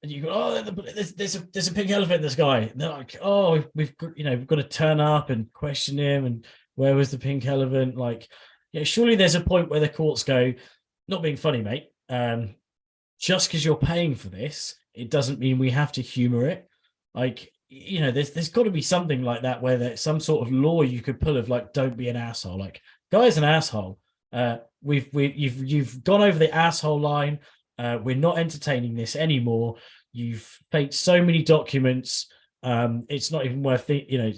and you go, oh, there's a pink elephant in the sky. And they're like, oh, we've got to turn up and question him, and where was the pink elephant? Like, yeah, surely there's a point where the courts go, not being funny, mate. Just because you're paying for this, it doesn't mean we have to humor it. Like, you know, there's got to be something like that where there's some sort of law you could pull of like, don't be an asshole. Like, guy's an asshole. You've gone over the asshole line. We're not entertaining this anymore. You've faked so many documents. It's not even worth it. You know,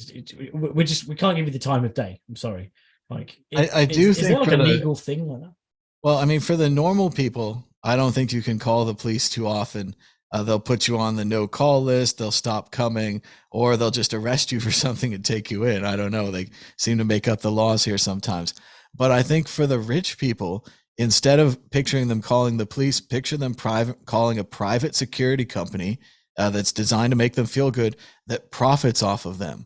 we can't give you the time of day. I'm sorry. Like, I do think, is there like a legal thing like that? Well, I mean, for the normal people, I don't think you can call the police too often. They'll put you on the no call list. They'll stop coming, or they'll just arrest you for something and take you in. I don't know. They seem to make up the laws here sometimes. But I think for the rich people, instead of picturing them calling the police, picture them calling a private security company that's designed to make them feel good, that profits off of them.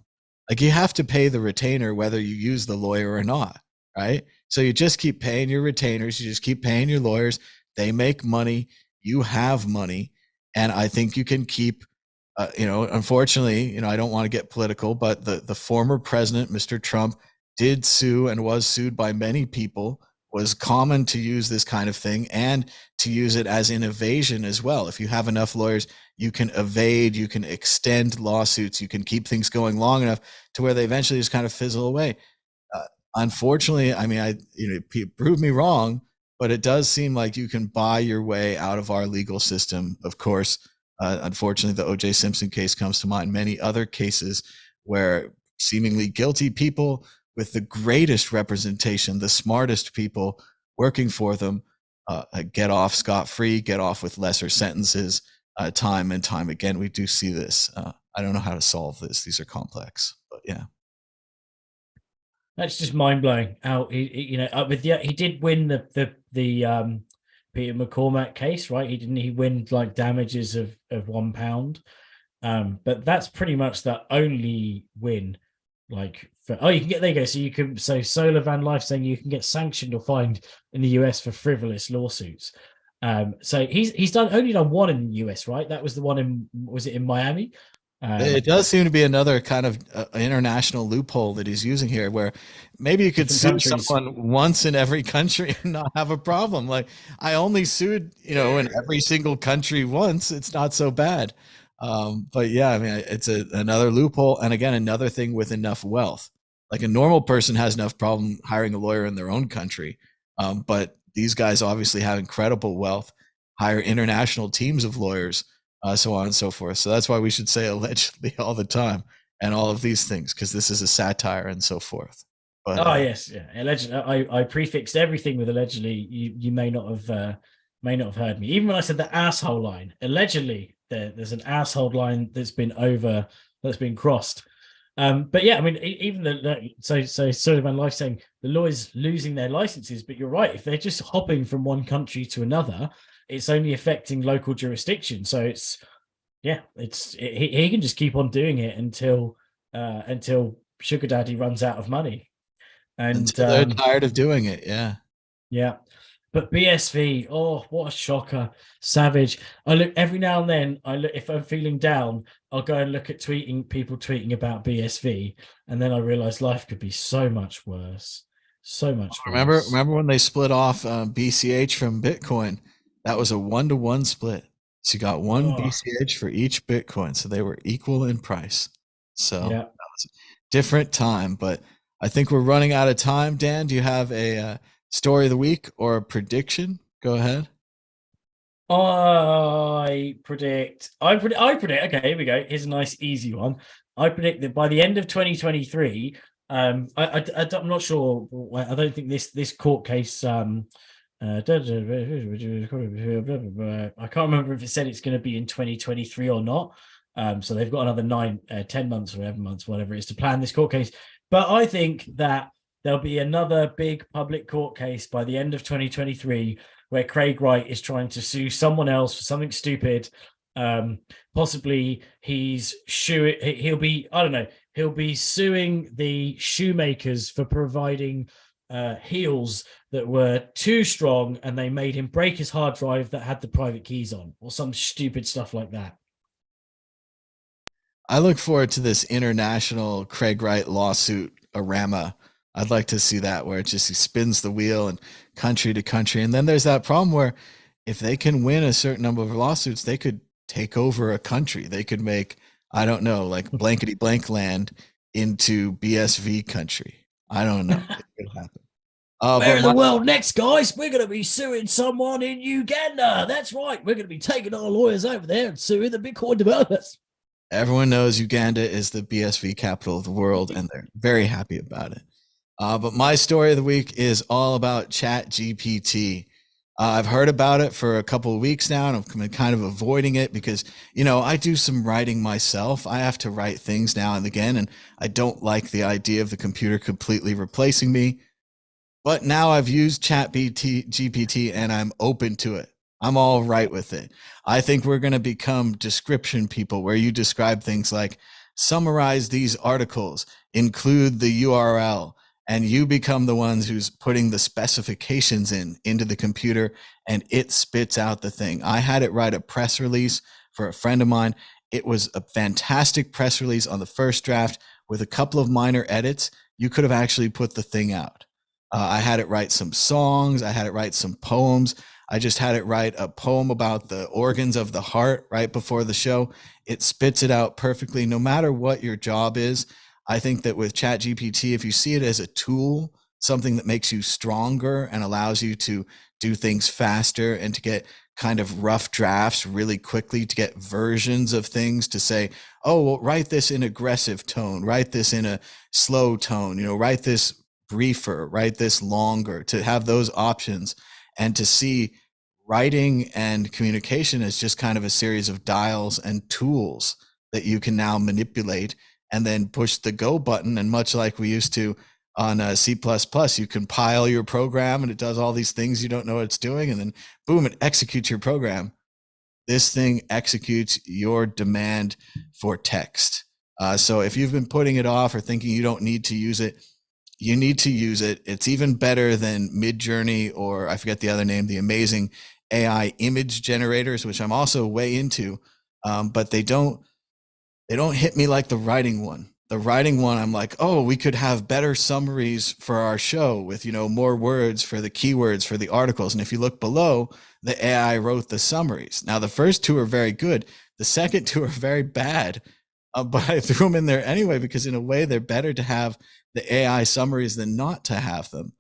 Like, you have to pay the retainer whether you use the lawyer or not, right? So you just keep paying your retainers, you just keep paying your lawyers. They make money, you have money, and I think you can keep. Unfortunately, I don't want to get political, but the former president, Mr. Trump, did sue and was sued by many people. Was common to use this kind of thing and to use it as an evasion as well. If you have enough lawyers, you can evade, you can extend lawsuits, you can keep things going long enough to where they eventually just kind of fizzle away. Unfortunately, I mean, prove me wrong, but it does seem like you can buy your way out of our legal system. Of course, unfortunately, the O.J. Simpson case comes to mind. Many other cases where seemingly guilty people with the greatest representation, the smartest people working for them, get off scot-free, get off with lesser sentences, time and time again. We do see this. I don't know how to solve this. These are complex, but yeah. That's just mind blowing. How he did win the Peter McCormack case, right? He win like damages of £1, but that's pretty much the only win. Like, you can get, there you go. So you can, so Solar Van Life saying you can get sanctioned or fined in the US for frivolous lawsuits. So he's only done one in the US, right? That was the one was it in Miami? It does seem to be another kind of international loophole that he's using here, where maybe you could sue someone once in every country and not have a problem. Like, I only sued, in every single country once. It's not so bad. But yeah, I mean, it's another loophole. And again, another thing with enough wealth. Like, a normal person has enough problem hiring a lawyer in their own country. But these guys obviously have incredible wealth, hire international teams of lawyers, so on and so forth. So that's why we should say allegedly all the time and all of these things, because this is a satire and so forth. But, yes, yeah, allegedly. I prefixed everything with allegedly. You may not have heard me. Even when I said the asshole line, allegedly there's an asshole line that's been crossed. But yeah, I mean, even so Sullivan Life saying the lawyers losing their licenses, but you're right. If they're just hopping from one country to another, it's only affecting local jurisdiction. So he can just keep on doing it until Sugar Daddy runs out of money. And Until they're tired of doing it. Yeah. yeah. But BSV, oh, what a shocker. Savage. I look every now and then, I look if I'm feeling down, I'll go and look at people tweeting about BSV, and then I realize life could be so much worse. So much worse. Remember when they split off BCH from Bitcoin? That was a 1-to-1 split. So you got one Oh, BCH for each Bitcoin. So they were equal in price. So yeah. that was a different time. But I think we're running out of time. Dan, do you have a story of the week or a prediction? Go ahead. I predict. Okay, here we go. Here's a nice, easy one. I predict that by the end of 2023, I'm not sure. I don't think this court case. I can't remember if it said it's going to be in 2023 or not. So they've got another 10 months or 11 months, whatever it is, to plan this court case. But I think that there'll be another big public court case by the end of 2023 where Craig Wright is trying to sue someone else for something stupid. Possibly he'll be suing the shoemakers for providing heels that were too strong, and they made him break his hard drive that had the private keys on, or some stupid stuff like that. I look forward to this international Craig Wright lawsuit arama. I'd like to see that where it just he spins the wheel and country to country. And then there's that problem where if they can win a certain number of lawsuits, they could take over a country. They could make, I don't know, like blankety blank land into BSV country. I don't know. It could happen. Where in the world next, guys? We're going to be suing someone in Uganda. That's right. We're going to be taking our lawyers over there and suing the Bitcoin developers. Everyone knows Uganda is the BSV capital of the world, and they're very happy about it. But my story of the week is all about ChatGPT. I've heard about it for a couple of weeks now, and I've been kind of avoiding it because, I do some writing myself. I have to write things now and again, and I don't like the idea of the computer completely replacing me. But now I've used ChatGPT and I'm open to it. I'm all right with it. I think we're going to become description people where you describe things like summarize these articles, include the URL, and you become the ones who's putting the specifications into the computer and it spits out the thing. I had it write a press release for a friend of mine. It was a fantastic press release on the first draft with a couple of minor edits. You could have actually put the thing out. I had it write some songs. I had it write some poems. I just had it write a poem about the organs of the heart right before the show. It spits it out perfectly, no matter what your job is. I think that with ChatGPT, if you see it as a tool, something that makes you stronger and allows you to do things faster and to get kind of rough drafts really quickly, to get versions of things, to say, oh, well, write this in aggressive tone, write this in a slow tone, write this briefer, write this longer, to have those options and to see writing and communication as just kind of a series of dials and tools that you can now manipulate and then push the go button. And much like we used to on C++, you compile your program and it does all these things you don't know what it's doing. And then boom, it executes your program. This thing executes your demand for text. So if you've been putting it off or thinking you don't need to use it, you need to use it. It's even better than Midjourney, or I forget the other name, the amazing AI image generators, which I'm also way into. But they don't hit me like the writing one. The writing one, I'm like, oh, we could have better summaries for our show with, more words for the keywords for the articles. And if you look below, the AI wrote the summaries. Now, the first two are very good. The second two are very bad. But I threw them in there anyway, because in a way they're better to have the AI summaries than not to have them.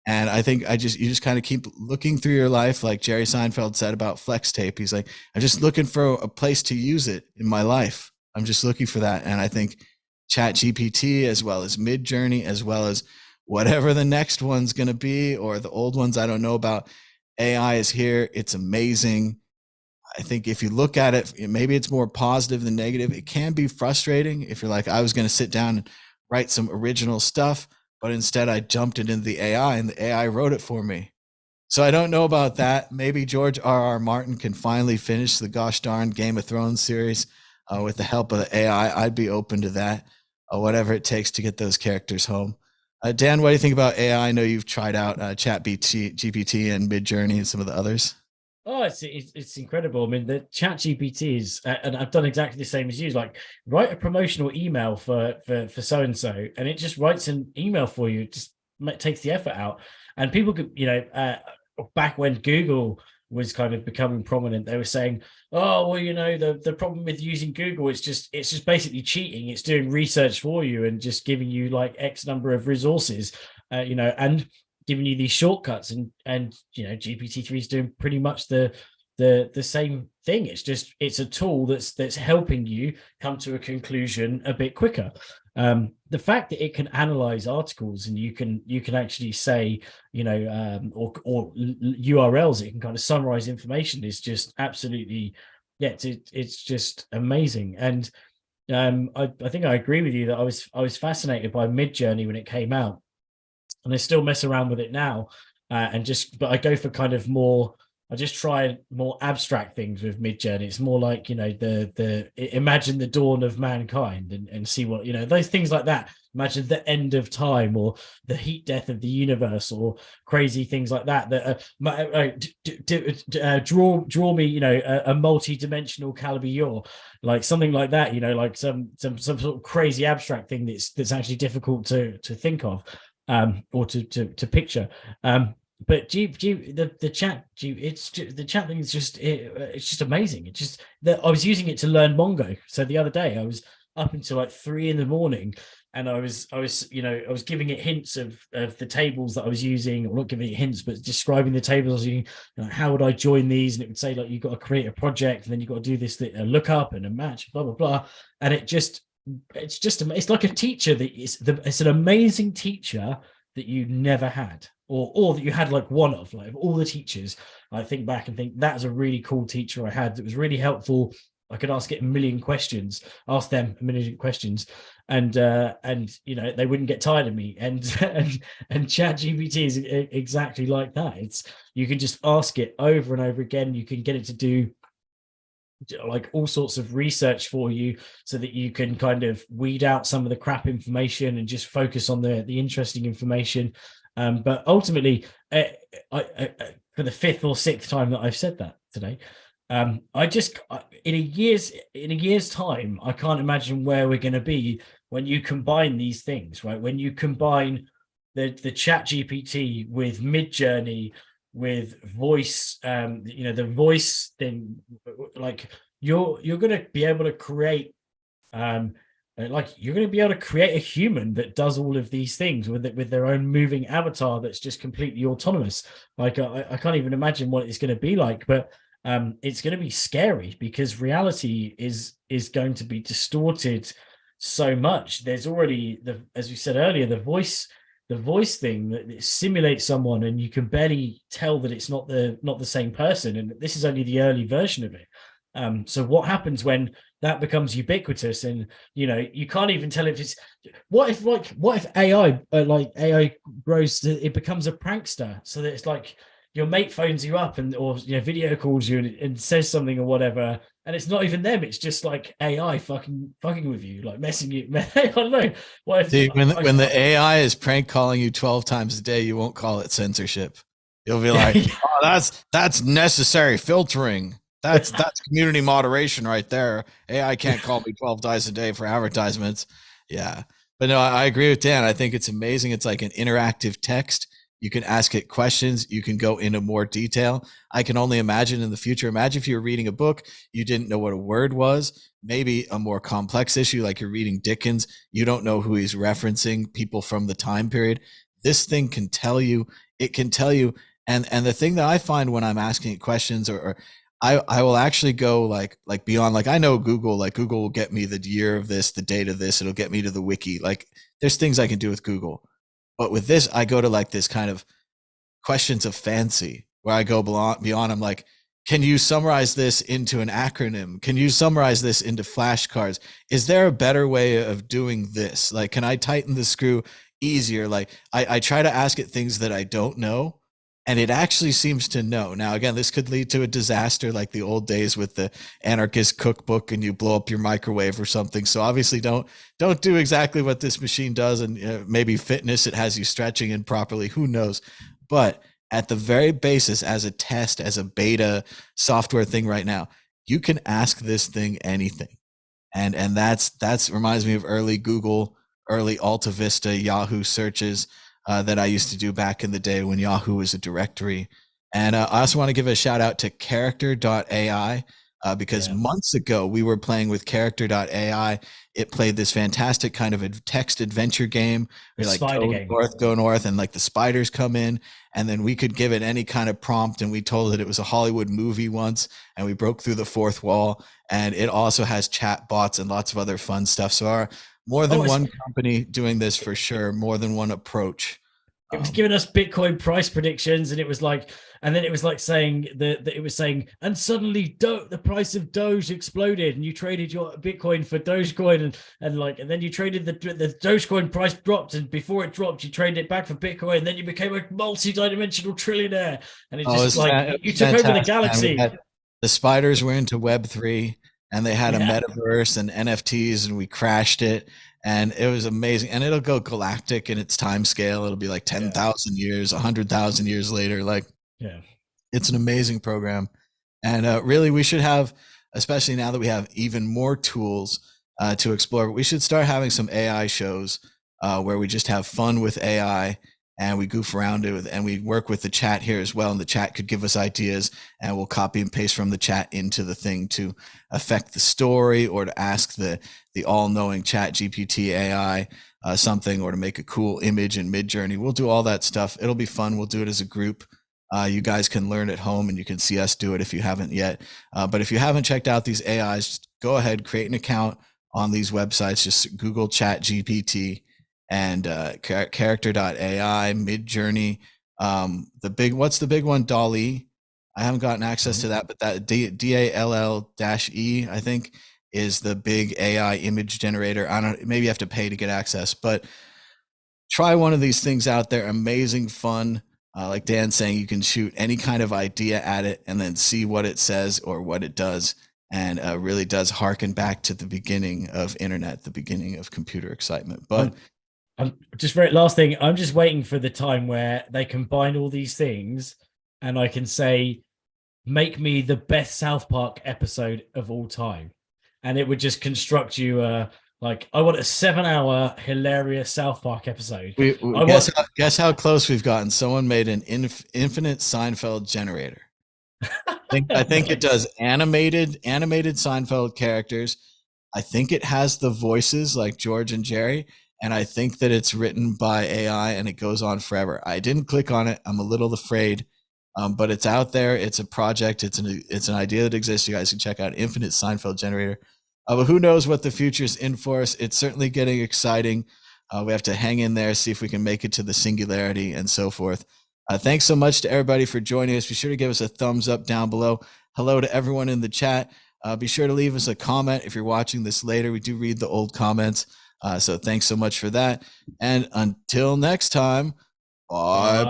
And I think you just kind of keep looking through your life, like Jerry Seinfeld said about flex tape. He's like, I'm just looking for a place to use it in my life. I'm just looking for that. And I think ChatGPT, as well as Midjourney, as well as whatever the next one's going to be, or the old ones I don't know about, AI is here. It's amazing. I think if you look at it, maybe it's more positive than negative. It can be frustrating if you're like, I was going to sit down and write some original stuff, but instead I jumped it into the AI and the AI wrote it for me. So I don't know about that. Maybe George R.R. Martin can finally finish the gosh darn Game of Thrones series with the help of the AI. I'd be open to that, whatever it takes to get those characters home. Dan, what do you think about AI? I know you've tried out Chat GPT and Midjourney and some of the others. Oh, it's incredible. I mean, the Chat GPT is, and I've done exactly the same as you. Like, write a promotional email for so and so, and it just writes an email for you. It just takes the effort out. And people could, back when Google was kind of becoming prominent, they were saying, "Oh, well, the problem with using Google, it's just basically cheating. It's doing research for you and just giving you like X number of resources, and giving you these shortcuts, and GPT-3 is doing pretty much the same thing. It's a tool that's helping you come to a conclusion a bit quicker. The fact that it can analyze articles, and you can actually say, or URLs, it can kind of summarize information, is just absolutely, yeah, it's just amazing. And I think I agree with you that I was fascinated by Midjourney when it came out, and I still mess around with it now, but I go for kind of more. I just try more abstract things with Midjourney. It's more like, imagine the dawn of mankind, and see what, those things like that. Imagine the end of time, or the heat death of the universe, or crazy things like that. Draw me, a multi-dimensional Calibre, like something like that. Like some sort of crazy abstract thing that's actually difficult to think of. Or to picture. But the chat, the chat thing is it's just amazing. I was using it to learn Mongo. So the other day I was up until like 3 a.m, and I was giving it hints of the tables that I was using, or not giving it hints, but describing the tables I was using. How would I join these? And it would say, like, you've got to create a project, and then you've got to do this, a lookup and a match, blah blah blah. And it's like a teacher it's an amazing teacher that you never had, or that you had like one of, like, all the teachers. I think back and think that's a really cool teacher I had that was really helpful. I could ask them a million questions, and they wouldn't get tired of me. And Chat GPT is exactly like that. You can just ask it over and over again. You can get it to do like all sorts of research for you, so that you can kind of weed out some of the crap information and just focus on the interesting information. But ultimately, I for the 5th or 6th time that I've said that today, in a year's time, I can't imagine where we're going to be when you combine these things, right? When you combine the Chat GPT with Midjourney, with voice, the voice thing, like you're going to be able to create, you're going to be able to create a human that does all of these things with their own moving avatar that's just completely autonomous. Like I can't even imagine what it's going to be like, but it's going to be scary, because reality is going to be distorted so much. There's already, as we said earlier, the voice thing that simulates someone, and you can barely tell that it's not the same person. And this is only the early version of it. So what happens when that becomes ubiquitous, and you can't even tell if it's what if AI grows to, it becomes a prankster, so that it's like your mate phones you up or video calls you and says something or whatever, and it's not even them, it's just like AI fucking with you, like messing you. I don't know. What if, See, when the AI is prank calling you 12 times a day, you won't call it censorship. You'll be like, oh, that's necessary filtering. That's community moderation right there. AI can't call me 12 times a day for advertisements. Yeah. But no, I agree with Dan. I think it's amazing. It's like an interactive text. You can ask it questions. You can go into more detail. I can only imagine in the future. Imagine if you were reading a book, you didn't know what a word was, maybe a more complex issue, like you're reading Dickens. You don't know who he's referencing, people from the time period. This thing can tell you, it can tell you. And the thing that I find when I'm asking it questions, or I will actually go like beyond, like I know Google will get me the year of this, the date of this. It'll get me to the wiki. Like there's things I can do with Google. But with this, I go to like this kind of questions of fancy, where I go beyond. I'm like, can you summarize this into an acronym? Can you summarize this into flashcards? Is there a better way of doing this? Like, can I tighten the screw easier? Like I try to ask it things that I don't know. and it actually seems to know. Now, again, this could lead to a disaster like the old days with the anarchist cookbook and you blow up your microwave or something. So obviously don't do exactly what this machine does. And maybe fitness, it has you stretching improperly, who knows. But at the very basis, as a test, as a beta software thing right now, you can ask this thing anything. And that's reminds me of early Google, early Alta Vista, Yahoo searches that I used to do back in the day when Yahoo was a directory. And I also want to give a shout out to character.ai because months ago we were playing with character.ai. It played this fantastic kind of a text adventure game. We like go north, and like the spiders come in, and then we could give it any kind of prompt, and we told it was a Hollywood movie once, and we broke through the fourth wall. And it also has chat bots and lots of other fun stuff. So our more than one company doing this for sure, more than one approach. It was giving us Bitcoin price predictions, and it was like, and then it was like saying that it was saying, and suddenly the price of Doge exploded, and you traded your Bitcoin for Dogecoin, and then you traded the Dogecoin price dropped, and before it dropped, you traded it back for Bitcoin, and then you became a multi-dimensional trillionaire, and it just you took over the galaxy. The spiders were into Web3, and they had a metaverse and NFTs, and we crashed it. And it was amazing. And it'll go galactic in its time scale. It'll be like 10,000 years, 100,000 years later. Like, it's an amazing program. And really, we should have, especially now that we have even more tools to explore, but we should start having some AI shows where we just have fun with AI and we goof around it, and we work with the chat here as well. And the chat could give us ideas, and we'll copy and paste from the chat into the thing to affect the story, or to ask the all-knowing chat GPT AI something, or to make a cool image in Midjourney. We'll do all that stuff. It'll be fun. We'll do it as a group. You guys can learn at home, and you can see us do it if you haven't yet. But if you haven't checked out these AIs, just go ahead, create an account on these websites. Just Google chat GPT and character.ai, Midjourney. What's the big one? DALL-E. I haven't gotten access to that, but that DALL-E, I think, is the big AI image generator. Maybe you have to pay to get access, but try one of these things out. They're amazing fun. Like Dan's saying, you can shoot any kind of idea at it and then see what it says or what it does. And really does harken back to the beginning of internet, the beginning of computer excitement. But last thing, I'm just waiting for the time where they combine all these things and I can say, make me the best South Park episode of all time. And it would just construct you like, I want a 7-hour hilarious South Park episode. Guess how close we've gotten. Someone made an infinite Seinfeld generator. I think it does animated Seinfeld characters. I think it has the voices like George and Jerry. And I think that it's written by AI, and it goes on forever. I didn't click on it. I'm a little afraid, but it's out there. It's a project. It's an idea that exists. You guys can check out Infinite Seinfeld Generator. But who knows what the future's in for us? It's certainly getting exciting. We have to hang in there, see if we can make it to the singularity and so forth. Thanks so much to everybody for joining us. Be sure to give us a thumbs up down below. Hello to everyone in the chat. Be sure to leave us a comment if you're watching this later. We do read the old comments. So thanks so much for that. And until next time, bye.